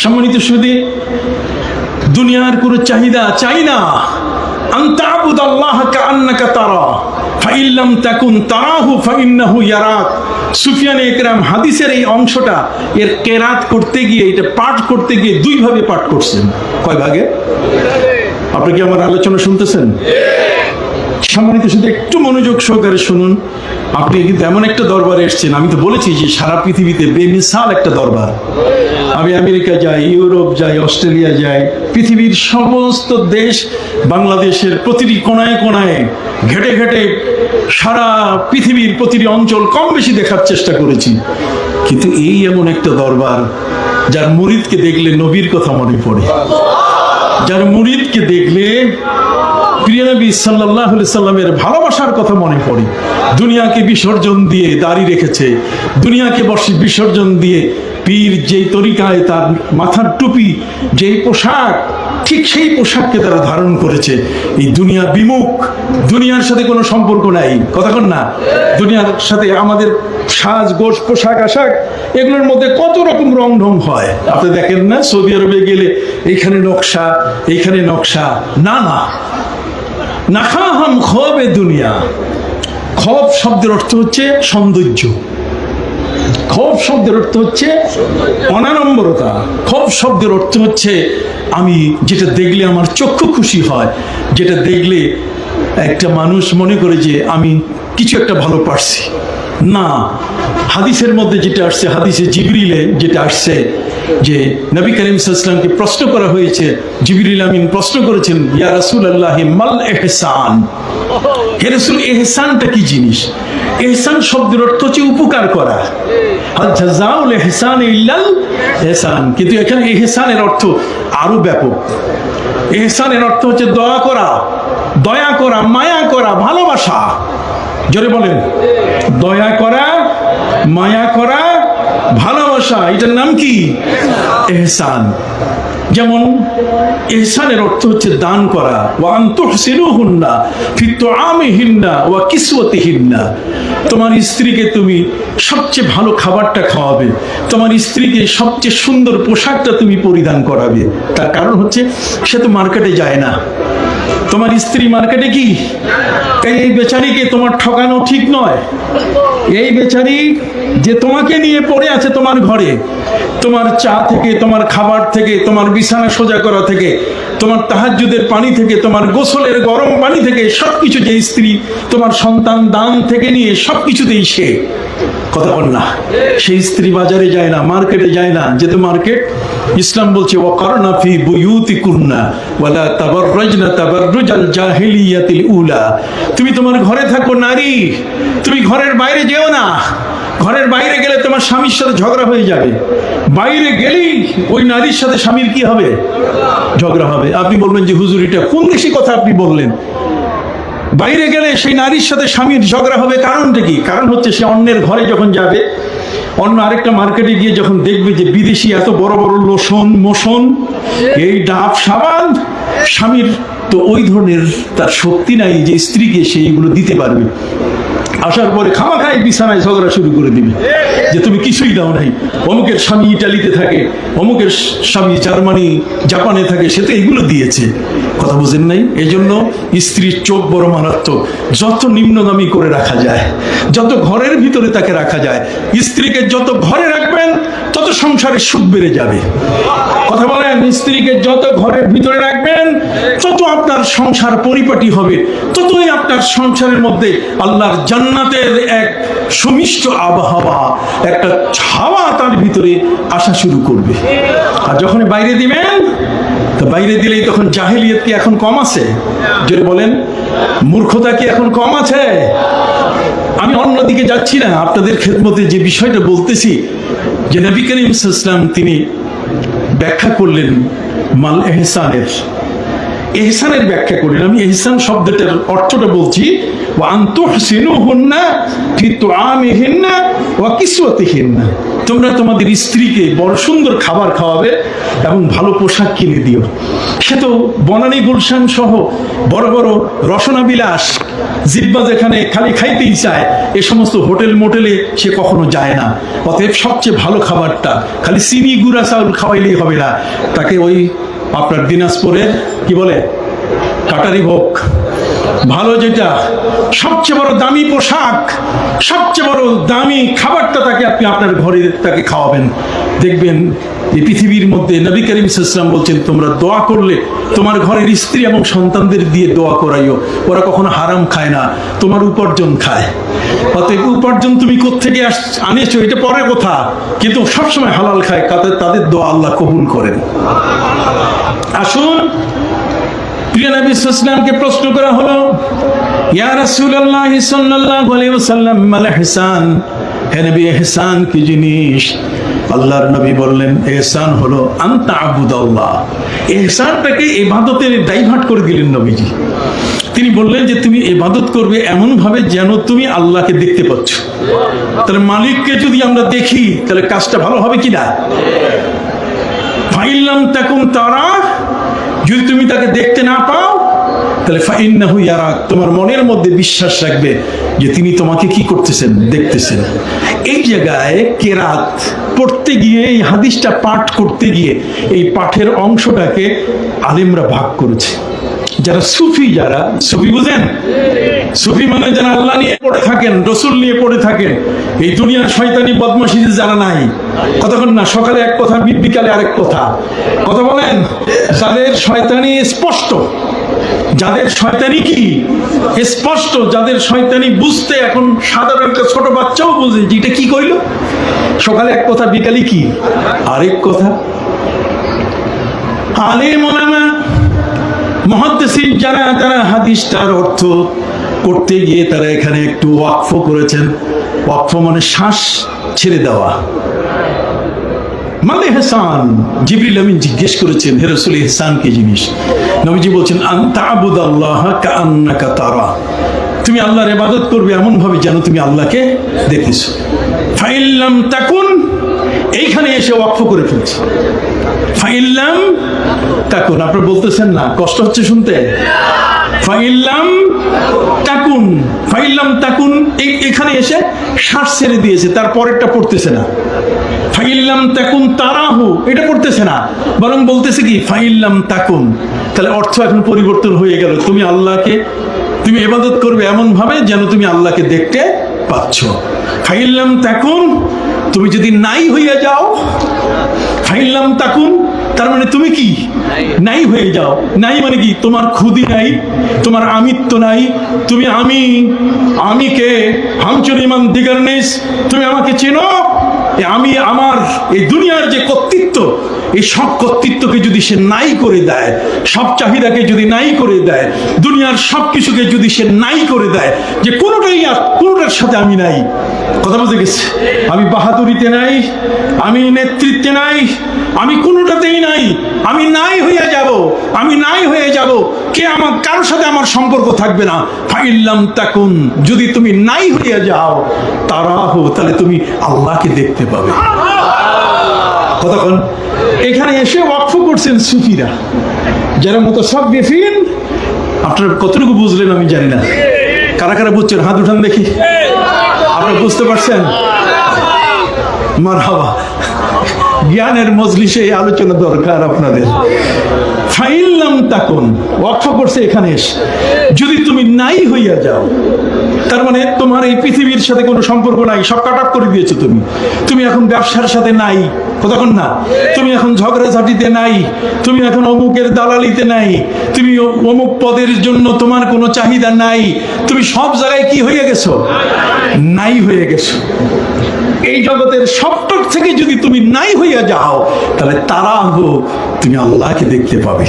সম্মানিত সুধী, দুনিয়ার কোনো চাহিদা চাই না। আনতাবুদাল্লাহ কাআন্নাকা তারা ফাইন লাম তাকুন তারাহু ফাইন্নাহু ইয়ারাক। সুফিয়ানে ইকরাম হাদিসের এই অংশটা এর কেরাত করতে গিয়ে, এটা পাঠ করতে গিয়ে 2 ভাগে পাঠ করছেন। কয় ভাগে? আপনি কি আমার আলোচনা শুনতেছেন? সম্মানিত শুধু একটু মনোযোগ সহকারে শুনুন। আপনি কিন্তু এমন একটা দরবারে এসেছেন, আমি তো বলেছি যে সারা পৃথিবীতে বেমিসাল একটা দরবার। আমি আমেরিকা যাই, ইউরোপ যাই, অস্ট্রেলিয়া যাই, পৃথিবীর সমস্ত দেশ, বাংলাদেশের প্রতিটি কোনায় কোনায় ঘেটে ঘেটে সারা পৃথিবীর প্রতিটি অঞ্চল কম বেশি দেখার চেষ্টা করেছি। কিন্তু এই এমন একটা দরবার যার মুরিদকে দেখলে নবীর কথা মনে পড়ে, যার মুরিদকে দেখলে প্রিয় নবী সাল্লাল্লাহু আলাইহি সাল্লামের ভালোবাসার কথা মনে পড়ে। দুনিয়াকে বিসর্জন দিয়ে দাড়ি রেখেছে, দুনিয়াকে বিসর্জন দিয়ে পীর যেই তরিকায় তার মাথার টুপি, যেই পোশাক, ঠিক সেই পোশাককে তারা ধারণ করেছে। এই দুনিয়া বিমুখ, দুনিয়ার সাথে কোনো সম্পর্ক নাই। কথা কন না? দুনিয়ার সাথে আমাদের সাজ গোশ, পোশাক আশাক, এগুলোর মধ্যে কত রকম রং ঢং হয়। আপনি দেখেন না, সৌদি আরবে গেলে এইখানে নকশা, এইখানে নকশা। না না, নাখাহাম খবে দুনিয়া। খব শব্দের অর্থ হচ্ছে সৌন্দর্য, খব শব্দের অর্থ হচ্ছে অনাড়ম্বরতা, খব শব্দের অর্থ হচ্ছে আমি যেটা দেখলে আমার চক্ষু খুশি হয়, যেটা দেখলে একটা মানুষ মনে করে যে আমি কিছু একটা ভালো পারছি। না, হাদিসের মধ্যে যেটা আসছে, হাদিসে জিবরিলে যেটা আসছে যে নবী করিম সাল্লাল্লাহু আলাইহি ওয়াসাল্লামকে প্রশ্ন করা হয়েছে, জিবরিল আমিন প্রশ্ন করেছেন, ইয়া রাসূলুল্লাহ মাল ইহসান, হে রাসূল ইহসানটা কি জিনিস? ইহসান শব্দের অর্থ হচ্ছে উপকার করা, আল জাযাউল ইহসান ইল্লাল ইহসান। কিন্তু এখানে ইহসানের অর্থ আরো ব্যাপক। ইহসানের অর্থ হচ্ছে দয়া করা, দয়া করা, মায়া করা, ভালোবাসা। জোরে বলেন, দয়া করা, মায়া করা, ভালোবাসা, এটার নাম কি? ইহসান। যেমন ইহসানের অর্থ হচ্ছে দান করা, ওয়া আন তুহসিনুহুন্না ফি তুআমিহিন্না ওয়া কিসওয়াতিহিন্না। তোমার স্ত্রীকে তুমি সবচেয়ে ভালো খাবারটা খাওয়াবে, তোমার স্ত্রীকে সবচেয়ে সুন্দর পোশাকটা তুমি পরিধান করাবে। তার কারণ হচ্ছে সে তো মার্কেটে যায় না। তোমার স্ত্রী মার্কেটে কি, এই বেচারিকে তোমার ঠকানো ঠিক নয়। এই বেচারি যে তোমাকে নিয়ে পড়ে আছে তোমার ঘরে, তোমার চা থেকে, তোমার খাবার থেকে, তোমার বিছানা সোজা করা থেকে, তোমার তাহাজ্জুদের পানি থেকে, তোমার গোসলের গরম পানি থেকে, সবকিছু যে স্ত্রী তোমার সন্তান দান থেকে নিয়ে সবকিছুতেই সে। কথা বল না, সেই স্ত্রী বাজারে যায় না, মার্কেটে যায় না। যেহেতু মার্কেট, ইসলাম বলছে ওয়াকারনা ফি বুয়ুতিকুন্না ওয়ালা তাবাররাজনা তাবাররুজাল জাহিলিয়াতিল উলা। তুমি তোমার ঘরে থাকো নারী, তুমি ঘরের বাইরে যেও না। ঘরের বাইরে গেলে তোমার স্বামীর সাথে ঝগড়া হয়ে যাবে। বাইরে গেলেই ওই নারীর সাথে স্বামীর কি হবে? ঝগড়া হবে। আপনি বলবেন যে হুজুর এটা কোন দেশি কথা আপনি বললেন? বাইরে গেলে সেই নারীর সাথে স্বামীর ঝগড়া হবে, কারণটা কি? কারণ হচ্ছে সে অন্যের ঘরে যখন যাবে, অন্য আরেকটা মার্কেটে গিয়ে যখন দেখবে যে বিদেশি এত বড় বড় লোশন মোশন, এই ডাব সাবান, স্বামীর তো ওই ধরনের তার শক্তি নাই যে স্ত্রীকে সেইগুলো দিতে পারবে। আসার পরে খামাখাই বিছানায় ঝগড়া শুরু করে দিবে যে তুমি কিছুই দাও নাই। অমুকের স্বামী ইটালিতে থাকে, অমুকের স্বামী জার্মানি জাপানে থাকে, সে তো এগুলো দিয়েছে। কথা বুঝেন নাই? এই জন্য স্ত্রীর চোখ বড় মারাত্মক। যত নিম্নগামী করে রাখা যায়, যত ঘরের ভিতরে তাকে রাখা যায়, স্ত্রীকে যত ঘরে রাখবেন তত সংসারের সুখ বেড়ে যাবে। কথা বলেন, স্ত্রীকে যত ঘরের ভিতরে রাখবেন তত আপনার সংসার পরিপাটি হবে, ততই আপনার সংসারের মধ্যে আল্লাহর জান্নাতের এক সুমিষ্ট আবহাওয়া, একটা ছাওয়া তার ভিতরে আসা শুরু করবে। আর যখন বাইরে দিবেন, তো বাইরে দিলেই তখন জাহেলিয়ত কি এখন কম আছে? যদি বলেন, মূর্খতা কি এখন কম আছে? আমি অন্যদিকে যাচ্ছি না, আপনাদের খেদমতে যে বিষয়টা বলতেছি, যে নবী করিম সাল্লাল্লাহু আলাইহি ওয়াসাল্লাম তিনি ব্যাখ্যা করলেন মাল ইহসানের, ইহসানের ব্যাখ্যা করলেন। আমি ইহসান শব্দটার অর্থটা বলছি, ওয়া আন তুহসিনুহুন্না ফি তুআমিহিন্না ওয়া কিসওয়াতিহিন্না। তোমরা তোমাদের স্ত্রীকে বড় সুন্দর খাবার খাওয়াবে এবং ভালো পোশাক কিনে দিও। সে তো বনানী গুলশান সহ বড় বড় রসনা বিলাস, জিব্বা যেখানে খালি খাইতেই চায়, এ সমস্ত হোটেল মোটেলে সে কখনো যায় না। অতএব সবচেয়ে ভালো খাবারটা, খালি চিনি গুঁড়া চাউল খাওয়াইলেই হবে না, তাকে ওই আপনার দিনাজপুরের কি বলে কাটারি ভোগ, ভালো যেটা সবচেয়ে বড় দামি পোশাক, সবচেয়ে বড় দামি খাবারটা তাকে আপনি আপনার ঘরে তাকে খাওয়াবেন। দেখবেন এই পৃথিবীর মধ্যে নবী করিম সাল্লাল্লাহু আলাইহি ওয়াসাল্লাম বলছেন, তোমরা দোয়া করলে তোমার ঘরের স্ত্রী এবং সন্তানদের দিয়ে দোয়া করাইও। ওরা কখনো হারাম খায় না, তোমার উপার্জন খায়। অতএব উপার্জন তুমি কোত্থেকে আনেছো এটা পরের কথা, কিন্তু সবসময় হালাল খায়, তাদের দোয়া আল্লাহ কবুল করেন। আসুন, প্রিয় নবী সাল্লাল্লাহু আলাইহি ওয়াসাল্লামকে প্রশ্ন করা হলো, ইয়া রাসূলুল্লাহ সাল্লাল্লাহু আলাইহি ওয়াসাল্লাম মাল ইহসান, হে নবী ইহসান কি জিনিস? আল্লাহর নবী বললেন, ইহসান হলো আনতা আবুদাল্লাহ। ইহসানটাকে ইবাদতের ডাইভার্ট করে দিলেন নবীজি। তিনি বললেন যে তুমি ইবাদত করবে এমন ভাবে যেন তুমি আল্লাহকে দেখতে পাচ্ছ। তাহলে মালিককে যদি আমরা দেখি তাহলে কাজটা ভালো হবে কিনা? ফাইল্লাম তাকুম তারা, যদি তুমি তাকে দেখতে না পাও তাহলে ফাইন্নাহু ইয়ারাক, তোমার মনের মধ্যে বিশ্বাস রাখবে যে তিনি তোমাকে কি করতেছেন, দেখতেছেন। এই জায়গায় কেরাত পড়তে গিয়ে, এই হাদিসটা পাঠ করতে গিয়ে এই পাঠের অংশটাকে আলেমরা ভাগ করেছে। যারা সুফি, যারা সুফি বুঝেন, সুফি মানে যারা আল্লাহ নিয়ে পড়ে থাকেন, রসুল নিয়ে পড়ে থাকেন, এই দুনিয়ার শয়তানি বদমাশি যারা নাই, কতক্ষণ না সকালে এক কথা বিকালে আরেক কথা, কথা বলেন, যাদের শয়তানি স্পষ্ট, যাদের শয়তানি কি স্পষ্ট, যাদের শয়তানি বুঝতে এখন সাধারণ একটা ছোট বাচ্চাও বুঝে যে এটা কি কইল, সকালে এক কথা বিকালে কি আরেক কথা। আলেম ওলামা মুহাদ্দিসিন যারা তারা হাদিসটার অর্থ করতে গিয়ে তারা এখানে একটু ওয়াকফ করেছেন। ওয়াকফ মানে শ্বাস ছেড়ে দেওয়া। মানে ইহসান, জিবরিল আমিন জিজ্ঞেস করেছেন, হে রাসূল ইহসান কি জিনিস? নবীজি বলছেন, আনতা আবুদাল্লাহ কাআন্নাকা তারা, তুমি আল্লাহর ইবাদত করবে এমন ভাবে যেন তুমি আল্লাহকে দেখতেছো। ফাইল্লাম তাকুন, এইখানে এসে ওয়াকফ করে ফেলছে। ফাইল্লাম তাকুন, আপনারা বলতেছেন না, কষ্ট হচ্ছে শুনতে? ফাইল্লাম তাকুন, ফাইল্লাম তাকুন, এখানে এসে শ্বাস ছেড়ে দিয়েছে, তারপরেরটা পড়তেছে না। ফাইল্লাম তাকুন তারাহু, এটা পড়তেছে না, বরং বলতেছে কি ফাইল্লাম তাকুন। তাহলে অর্থ এখন পরিবর্তন হয়ে গেল, তুমি আল্লাহকে, তুমি ইবাদত করবে এমন ভাবে যেন তুমি আল্লাহকে দেখতে পাচ্ছ। ফাইল্লাম তাকুন, তুমি যদি নাই হইয়া যাও, ফাইল্লাম তাকুন তার মানে তুমি কি নাই হয়ে যাও। নাই মানে কি? তোমার খুদি নাই, তোমার আমিত্ব নাই, তুমি আমি কে, হামচুর ইমান দিগার নেস, তুমি আমাকে চেনো, আমি আমার এই দুনিয়ার যে কর্তৃত্ব, এই সব কর্তৃত্বকে যদি সে নাই করে দেয়, সব চাহিদাকে যদি নাই করে দেয়, দুনিয়ার সব কিছুকে যদি সে নাই করে দেয়, যে কোনোটার সাথে আমি নাই, কথা বলতে গেছে, আমি বাহাদুরিতে নাই, আমি নেতৃত্বে নাই, আমি কোনোটাতেই নাই, আমি নাই হয়ে যাব, আমি নাই হয়ে যাব, কে আমার কারোর সাথে আমার সম্পর্ক থাকবে না। ফাইল্লাম তাকুন, যদি তুমি নাই হয়ে যাও, তারাহু, তাহলে তুমি আল্লাহকে দেখতে পাবে। কতক্ষণ এখানে এসে ওয়াকফ করছেন সুফিরা, যারা মুতাসাব্বিফিন। আপনারা কতটুকু বুঝলেন আমি জানি না, কারা কারা বুঝছেন হাত উঠান দেখি, আপনারা বুঝতে পারছেন? মারহাবা, জ্ঞানের মজলিসে এই আলোচনা দরকার আপনাদের। ফাইল্লাম তাকুন, ওয়াকফ করছে এখানে এসে, যদি তুমি নাই হইয়া যাও, তার মানে তোমার এই পৃথিবীর সাথে কোনো সম্পর্ক নাই, সব কাট অফ করে দিয়েছো তুমি। তুমি এখন ব্যবসার সাথে নাই, কতক্ষণ না, তুমি এখন ঝগড়াঝাটিতে নাই, তুমি এখন অমুকের দালালিতে নাই, তুমি অমুক পদের জন্য তোমার কোনো চাহিদা নাই, তুমি সব জায়গায় কি হয়ে গেছো? নাই হয়ে গেছো। এই জগতের সবটুক থেকে যদি তুমি নাই হইয়া যাও, তাহলে তারাহ, তুমি আল্লাহকে দেখতে পাবে।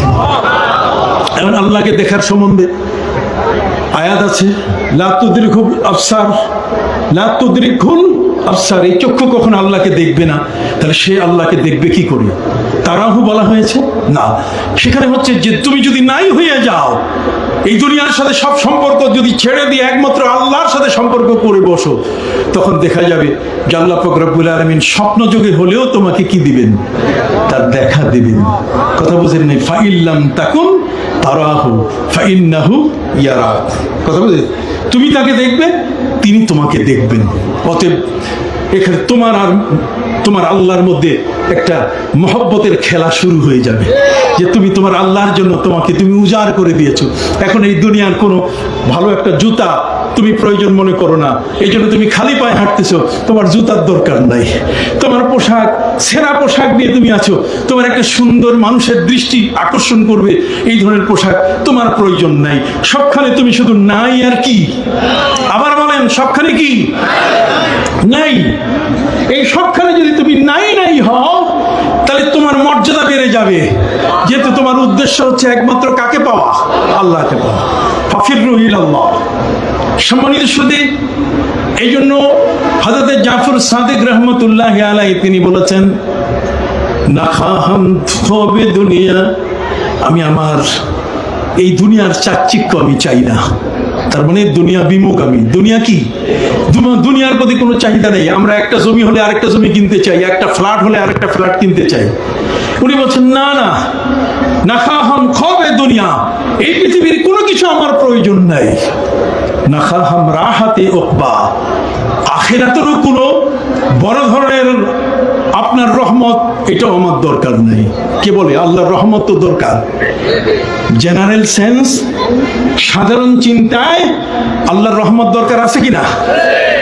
এখন আল্লাহকে দেখার সম্বন্ধে আয়াত আছে, লা তুদরিকুল আবসার, লা তুদরিকুল আবসার, এই চক্ষু কখনো আল্লাহকে দেখবে না। তাহলে সে আল্লাহকে দেখবে কি করে? তারাহু বলা হয়েছে না, সেখানে হচ্ছে যে তুমি যদি নাই হয়ে যাও, এই দুনিয়ার সাথে সব সম্পর্ক যদি ছেড়ে দিয়ে একমাত্র আল্লাহর সাথে সম্পর্ক করে বসো, তখন দেখা যাবে যে আল্লাহ পাক রব্বুল আলামিন স্বপ্নযোগে হলেও তোমাকে কি দিবেন? তার দেখা দিবেন। কথা বুঝেন নাই? ফাইল্লাম তাকুন তারাহু ফাইন্নাহু ইয়ারাক, কথা বুঝেন? তুমি তাকে দেখবে, তিনি তোমাকে দেখবেন। অতএব এখানে তোমার আর তোমার আল্লাহর মধ্যে একটা মহব্বতের খেলা শুরু হয়ে যাবে, যে তুমি তোমার আল্লাহর জন্য তুমি উজাড় করে দিয়েছো। এখন এই দুনিয়ার কোনো ভালো একটা জুতা তুমি প্রয়োজন মনে করো না, এই জন্য তুমি খালি পায়ে হাঁটতেছো, তোমার জুতার দরকার নাই। তোমার পোশাক, সেরা পোশাক দিয়ে তুমি আছো, তোমার একটা সুন্দর মানুষের দৃষ্টি আকর্ষণ করবে এই ধরনের পোশাক তোমার প্রয়োজন নাই। সবখানে তুমি শুধু নাই আর কি, আবার বলেন সবখানে কি নাই। এই সবখানে যদি তুমি নাই হও, তাহলে তোমার মর্যাদা বেড়ে যাবে, যেহেতু তোমার উদ্দেশ্য হচ্ছে একমাত্র কাকে পাওয়া? আল্লাহকে পাওয়া। ফাফিরু ইলাল্লাহ। সম্মানিত সুধী, এই জন্য হযরত জাফর সাদিক রহমতুল্লাহ আলাইহি তিনি বলেছেন, নাখাহাম থবে দুনিয়া, আমি আমার এই দুনিয়ার চাকচিক্য আমি চাই না। তার মানে দুনিয়া বিমুখ আমি। দুনিয়া কি? দুনিয়ার প্রতি কোনো চাহিদা নেই। আমরা একটা জমি হলে আরেকটা জমি কিনতে চাই, একটা ফ্ল্যাট হলে আরেকটা ফ্ল্যাট কিনতে চাই। উনি বলছেন না না, নাখাহাম খবে দুনিয়া, এই পৃথিবীর কোনো কিছু আমার প্রয়োজন নাই। নাখাহাম রাহাতে উকবা, আখিরাতেরও কোনো বড় ধরনের আপনার রহমত, এটাও আমার দরকার নেই। কে বলে আল্লাহর রহমত তো দরকার। জেনারেল সেন্স, সাধারণ চিন্তায় আল্লাহর রহমত দরকার আছে কিনা?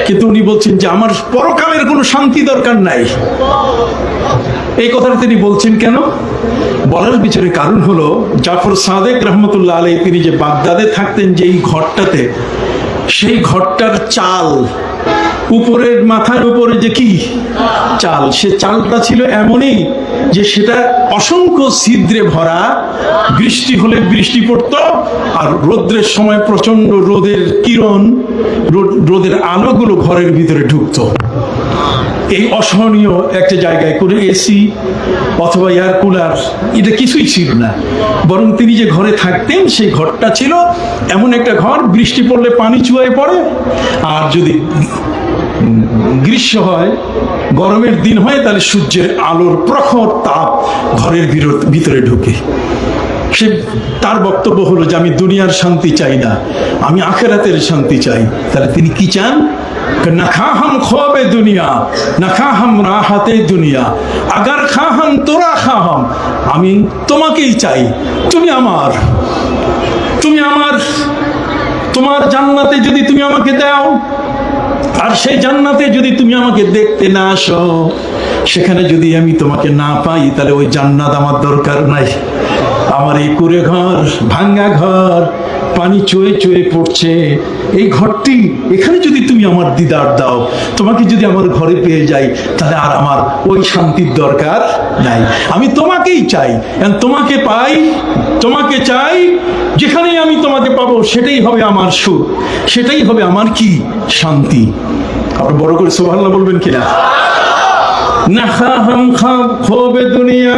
কিন্তু উনি বলছেন যে আমার পরকালের কোনো শান্তি দরকার নাই। এই কথাটা তিনি বলছেন কেন? বলার পিছনে কারণ হলো জাফর সাদেক রহমতুল্লাহ আলাইহি তিনি যে বাগদাদে থাকতেন যেই ঘরটাতে, সেই ঘরটার চাল, উপরের মাথার উপরে যে কি চাল, সে চালটা ছিল এমনই যে সেটা অসংখ্য ছিদ্রে ভরা। বৃষ্টি হলে বৃষ্টি পড়তো, আর রোদ্রের সময় প্রচন্ড রোদের কিরণ, রোদের আলোগুলো ঘরের ভিতরে ঢুকতো। এই অসহনীয় একটা জায়গায় কোনো এসি অথবা এয়ার কুলার এটা কিছুই ছিল না, বরং তিনি যে ঘরে থাকতেন সেই ঘরটা ছিল এমন একটা ঘর, বৃষ্টি পড়লে পানি চুয়ায় পড়ে, আর যদি গ্রীষ্ম হয়, গরমের দিন হয়, তাহলে সূর্যের আলোর প্রখর তাপ ঘরের ভিতরে ঢুকে। সে তার বক্তব্য হলো যে আমি দুনিয়ার শান্তি চাই না, আমি আখিরাতের শান্তি চাই। তাহলে তিনি কি চান? না খা হাম খোয়াবে দুনিয়া, না খা হাম রাহাতে দুনিয়া, আগার খা হাম তোরা খা হাম, আমি তোমাকেই চাই, তুমি আমার, তোমার জান্নাতে যদি তুমি আমাকে দাও, আর সেই জান্নাতে যদি তুমি আমাকে দেখতে না আসো, সেখানে যদি আমি তোমাকে না পাই, তাহলে ওই জান্নাত আমার দরকার নাই। আমার এই কুঁড়ে ঘর, ভাঙ্গা ঘর, পানি চুয়ে চুয়ে পড়ছে, এই ঘরটি, এখানে যদি তুমি আমার দিদার দাও, তোমাকে যদি আমার ঘরে পেয়ে যাই, তাহলে আর আমার ওই শান্তির দরকার নাই। আমি তোমাকেই চাই, তোমাকে পাই, তোমাকে চাই, যেখানেই আমি তোমাকে পাবো সেটাই হবে আমার সুখ, সেটাই হবে আমার কি শান্তি। আবার বড় করে সুবহানাল্লাহ বলবেন কিনা? না খা হাম খোবে দুনিয়া,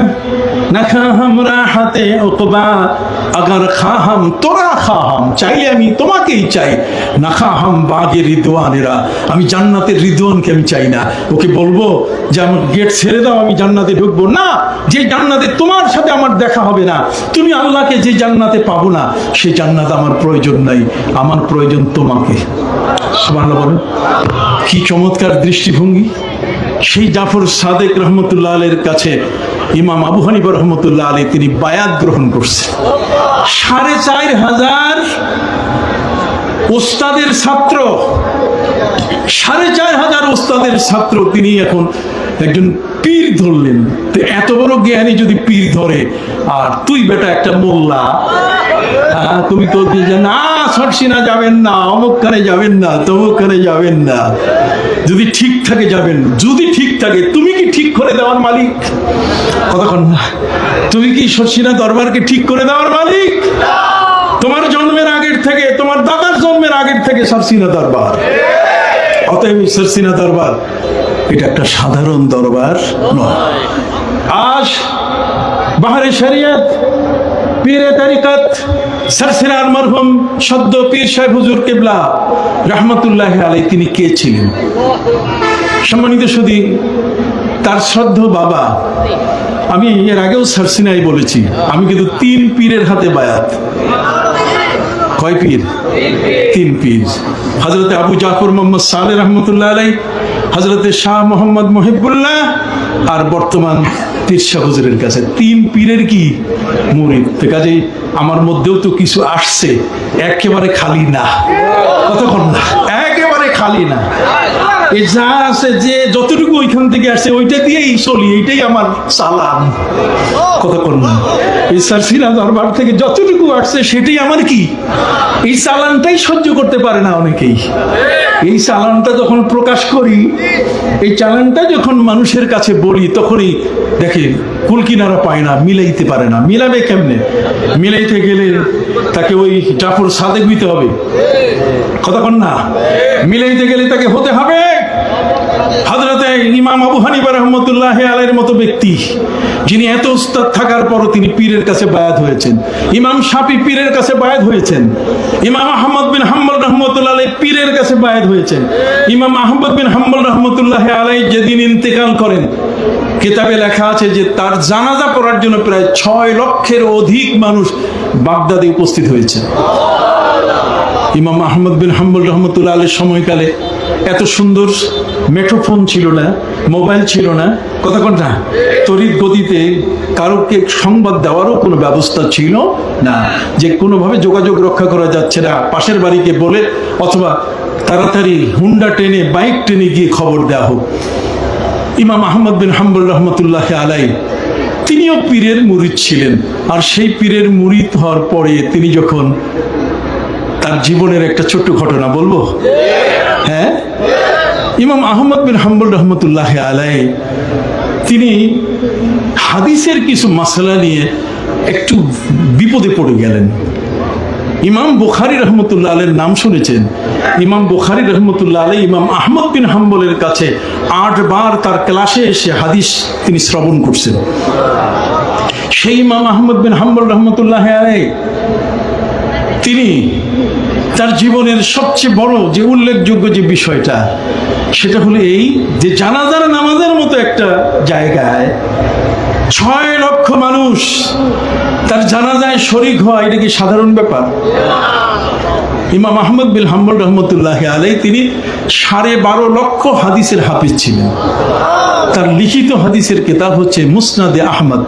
না খা হাম রাহাতে উকবা, আগার খা হাম তোরা খা হাম, চাইলে আমি তোমাকেই চাই। না খা হাম বাগে রিদওয়ানেরা, আমি জান্নাতের রিদওয়ানকে আমি চাই না। ওকে বলবো যে আমার গেট ছেড়ে দাও, আমি জান্নাতে ঢুকবো না। যে জান্নাতে তোমার সাথে আমার দেখা হবে না, তুমি আল্লাহকে যে জান্নাতে পাবো না, সেই জান্নাত আমার প্রয়োজন নাই, আমার প্রয়োজন তোমাকে। সুবহানাল্লাহ বলেন। কি চমৎকার দৃষ্টিভঙ্গি! সেই জাফর সাদেক রহমতুল্লাহ আলাইহির কাছে ইমাম আবু হানিফা রহমতুল্লাহ আলাইহি তিনি বায়াত গ্রহণ করছেন। 4500 ওস্তাদের ছাত্র, 4500 ওস্তাদের ছাত্র, তিনি এখন একজন পীর ধরলেন। তো এত বড় জ্ঞানী যদি পীর ধরে, আর তুই বেটা একটা মোল্লা, তুমি তো না সরসিনা যাবেন না, অমুকখানে যাবেন না, তমুকখানে যাবেন না, যদি ঠিক থাকে যাবেন, যদি ঠিক থাকে। তুমি কি ঠিক করে দেওয়ার মালিক? কতক্ষণ না, তুমি কি সরসিনা দরবারকে ঠিক করে দেওয়ার মালিক? তোমার জন্মের আগের থেকে, তোমার দাদার জন্মের আগের থেকে সরসিনা দরবার। অতএব সরসিনা দরবার এটা একটা সাধারণ দরবার নয়। আজ বাহারে শরিয়ত, পীরে তরিকত, সরসিনার মরহুম সদ্য পীর সাহেব হুজুর কিবলা রহমতুল্লাহ আলাইহি তিনি কে ছিলেন? সম্মানিত সুধী, তার শ্রদ্ধেয় বাবা, আমি এর আগেও সরসিনাই বলেছি, আমি কিন্তু 3 পীরের হাতে বায়াত। কয় পীর? 3 পীর। হযরতে আবু জাফর মোহাম্মদ সালেহ রহমতুল্লাহ আলাইহি, হযরতে শাহ মোহাম্মদ মুহিবুল্লাহ, আর বর্তমান পীর শাহ হুজুরের কাছে 3 পীরের কি মুরিদ। তো কাজেই আমার মধ্যেও তো কিছু আসছে, একেবারে খালি না। কতক্ষণ না, একেবারে খালি না। এই যা আছে, যে যতটুকু ওইখান থেকে আসছে ওইটা দিয়েই চলি, এইটাই আমার চালান। কতক্ষণ না, এই সরসিনা দরবার থেকে যতটুকু আসছে সেটাই আমার কি, এই চালানটাই সহ্য করতে পারে না অনেকেই। এই চালানটা যখন প্রকাশ করি, এই চালানটা যখন মানুষের কাছে বলি, তখনই দেখে কুল কিনারা পায় না, মিলাইতে পারে না। মিলাবে কেমনে? মিলাইতে গেলে তাকে ওই জাফর সাদেক হইতে হবে। কতক্ষণ না, মিলাইতে গেলে তাকে হতে হবে হযরতে ইমাম আবু হানিফা রহমতুল্লাহ আলাইহির মতো ব্যক্তি, যিনি এত উস্তাদ থাকার পরও তিনি পীরের কাছে বায়াত হয়েছেন। ইমাম শাফি পীরের কাছে বায়াত হয়েছেন। ইমাম আহমদ বিন হাম্বল রহমতুল্লাহ আলাইহি পীরের কাছে বায়াত হয়েছেন। ইমাম আহমদ বিন হাম্বল রহমতুল্লাহ আলাইহি যেদিন ইন্তেকাল করেন, কিতাবে লেখা আছে যে তার জানাজা পড়ার জন্য প্রায় 6 লক্ষের অধিক মানুষ বাগদাদে উপস্থিত হয়েছে। ইমাম আহমদ বিন হাম্বল রহমতুল্লাহ আলাইহির সময়কালে এত সুন্দর মেট্রোফোন ছিল না, মোবাইল ছিল না, কথা কোন না, তড়িৎ গতিতে কারোকে সংবাদ দেওয়ারও কোনো ব্যবস্থা ছিল না, যে কোনোভাবে যোগাযোগ রক্ষা করা যাচ্ছে না, পাশের বাড়িকে বলে অথবা তাড়াতাড়ি হুন্ডা টেনে বাইক টেনে গিয়ে খবর দেওয়া হোক। ইমাম আহমদ বিন হাম্বল রহমতুল্লাহ আলাইহি তিনিও পীরের মুরিদ ছিলেন। আর সেই পীরের মুরিদ হওয়ার পরে তিনি যখন তার জীবনের একটা ছোট্ট ঘটনা বলবো, হ্যাঁ, ইমাম আহমদ বিন হাম্বল রহমতুল্লাহ আলাইহি তিনি হাদিসের কিছু মাসলা নিয়ে একটু বিপদে পড়ে গেলেন। ইমাম বুখারী রহমতুল্লাহ আলাইহির নাম শুনেছেন। ইমাম বুখারী রহমতুল্লাহ আলাইহি ইমাম আহমদ বিন হাম্বলের কাছে 8 বার তার ক্লাসে এসে হাদিস তিনি শ্রবণ করছেন। সেই ইমাম আহমদ বিন হাম্বল রহমতুল্লাহ আলাইহি তিনি তার জীবনের সবচেয়ে বড় যে উল্লেখযোগ্য যে বিষয়টা, সেটা হলো এই যে জানাজার নামাজের মতো একটা জায়গায় 6 লক্ষ মানুষ তার জানাজায় শরীক হয়, এটা কি সাধারণ ব্যাপার? ইমাম আহমদ বিন হাম্বল রহমতুল্লাহ আলাইহি তিনি 12.5 লক্ষ হাদিসের হাফিজ ছিলেন। তার লিখিত হাদিসের কিতাব হচ্ছে মুসনাদে আহমদ।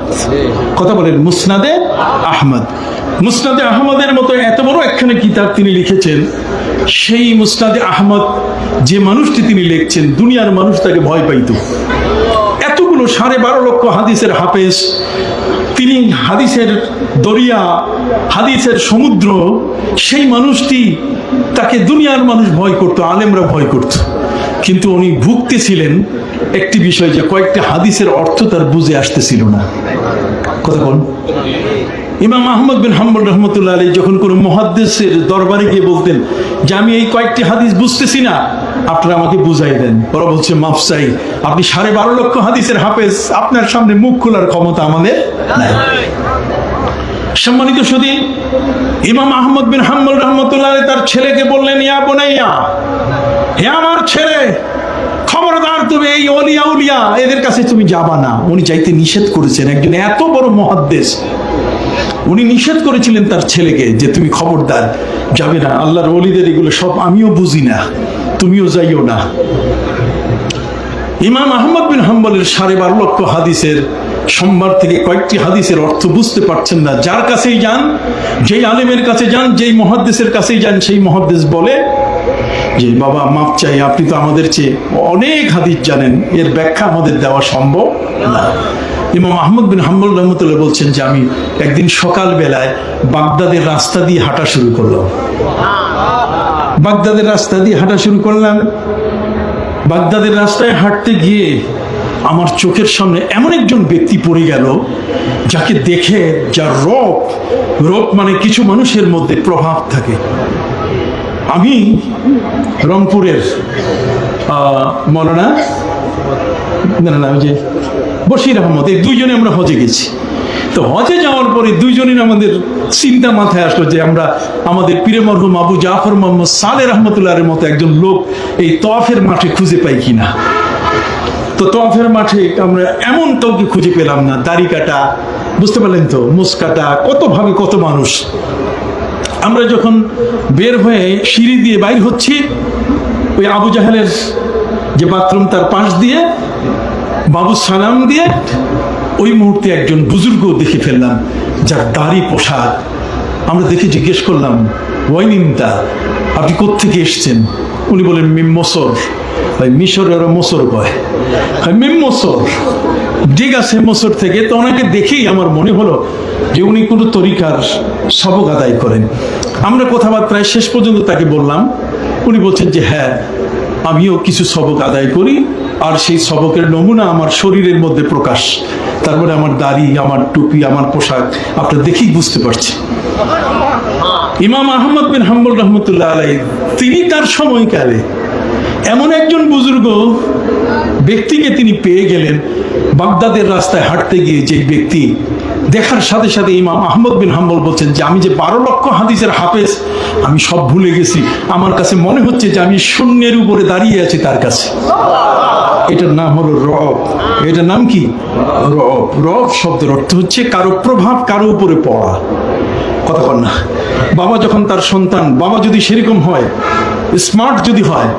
কথা বলেন, মুসনাদে আহমদ। মুসনাদে আহমদের মতো এত বড় একখানে কিতাব তিনি লিখেছেন। সেই মুসনাদে আহমদ যে মানুষটি তিনি লিখছেন, দুনিয়ার মানুষ তাকে ভয় পাইত। এতগুলো 12.5 লক্ষ হাদিসের হাফেজ, তিনি হাদিসের দরিয়া, হাদিসের সমুদ্র, সেই মানুষটি তাকে দুনিয়ার মানুষ ভয় করত, আলেমরা ভয় করত। কিন্তু উনি ভুগতেছিলেন একটি বিষয়, যে কয়েকটা হাদিসের অর্থ তার বুঝে আসতেছিল না। কথা বল। ইমাম আহমদ বিন হাম্বল রহমতুল্লাহ আলাইহি যখন কোনো মুহাদ্দিসের দরবারে গিয়ে বলতেন যে আমি এই কয়েকটি হাদিস বুঝতেছি না, আপনারা আমাকে বুঝাই দেন, ওরা বলছে মাফ চাই, আপনি 12.5 লক্ষ হাদিসের হাফেজ, আপনার সামনে মুখ খোলার ক্ষমতা আমাদের নাই। সম্মানিত সুধী, ইমাম আহমদ বিন হাম্বল রহমতুল্লাহ আলাইহি তার ছেলেকে বললেন, ইয়া বুনাইয়া, হে আমার ছেলে, খবরদার তুমি এই ওলিয়া উলিয়া এদের কাছে তুমি যাবা না। উনি যাইতে নিষেধ করেছেন। একজন এত বড় মুহাদ্দিস, উনি নিষেধ করেছিলেন তার ছেলেকে যে তুমি খবরদার যাবে না, আল্লাহর ওলিদের এগুলো সব আমিও বুঝি না, তুমিও যাইও না। ইমাম আহমদ বিন হাম্বলের 12.5 লক্ষ হাদিসের সোমবার থেকে কয়েকটি হাদিসের অর্থ বুঝতে পারছেন না। যার কাছেই যান, যেই আলেমের কাছে যান, যেই মুহাদ্দিসের কাছেই যান, সেই মুহাদ্দিস বলে যে বাবা মাপ চাই, আপনি তো আমাদের চেয়ে অনেক হাদিস জানেন, এর ব্যাখ্যা আমাদের দেওয়া সম্ভব না। ইমাম আহমদ বিন হাম্বল রহমতুল্লাহ বলছেন যে আমি একদিন সকাল বেলায় বাগদাদের রাস্তা দিয়ে হাঁটা শুরু করলাম। বাগদাদের রাস্তা দিয়ে হাঁটা শুরু করলাম। বাগদাদের রাস্তায় হাঁটতে গিয়ে আমার চোখের সামনে এমন একজন ব্যক্তি পড়ে গেল, যাকে দেখে যা রূপ মানে কিছু মানুষের মধ্যে প্রভাব থাকে। আমি রংপুরের মৌলানা যে বশির আহমদ, এই দুইজনে আমরা হজে গেছি। তো হজে যাওয়ার পরে দুইজনের আমাদের চিন্তা মাথায় আসলো যে আমরা আমাদের পীরে মরহুম আবু জাফর মোহাম্মদ সালেহ রহমতুল্লাহের মতো একজন লোক এই তওয়াফের মাঠে খুঁজে পাই কিনা। তো তওয়াফের মাঠে আমরা এমন কাউকে খুঁজে পেলাম না। দাড়ি কাটা, বুঝতে পারলেন তো, মুছ কাটা, কত ভাবে কত মানুষ। আমরা যখন বের হয়ে সিঁড়ি দিয়ে বাইর হচ্ছি, ওই আবু জাহেলের যে বাথরুম তার পাশ দিয়ে বাবু সালাম দিয়ে ওই মুহূর্তে একজন বুজুর্গ দেখে ফেললাম, যার দাড়ি পোশাক। আমরা দেখে জিজ্ঞেস করলাম, ওয়াইনিন্দা, আপনি কোত্থেকে এসছেন? উনি বলেন মিম মসর। ভাই মিশরের মসর কয়, মিম মসর, ঠিক আছে মসর থেকে। তো ওনাকে দেখেই আমার মনে হলো যে উনি কোনো তরিকার সবক আদায় করেন। আমরা কথাবার্তায় শেষ পর্যন্ত তাকে বললাম, উনি বলছেন যে হ্যাঁ, আমিও কিছু সবক আদায় করি, আর সেই সবকের নমুনা আমার শরীরের মধ্যে প্রকাশ। তারপরে আমার দাড়ি, আমার টুপি, আমার পোশাক আপনারা দেখেই বুঝতে পারছেন। ইমাম আহমদ বিন হাম্বল রহমতুল্লাহ আলাইহি তিনি তার সময়কালে এমন একজন বুজুর্গ ব্যক্তিকে তিনি পেয়ে গেলেন বাগদাদের রাস্তায় হাঁটতে গিয়ে। যে ব্যক্তি দেখার সাথে সাথে ইমাম আহমদ বিন হাম্বল বলছেন যে আমি যে 12 লক্ষ হাদিসের হাফেজ আমি সব ভুলে গেছি, আমার কাছে মনে হচ্ছে যে আমি শূন্যের উপরে দাঁড়িয়ে আছি তার কাছে। এটার নাম হলো রব। এটার নাম কি? রব। রব শব্দের অর্থ হচ্ছে কারো প্রভাব কারো উপরে পড়া। কথা বল না। বাবা যখন তার সন্তান, বাবা যদি সেরকম হয়, স্মার্ট যদি হয়,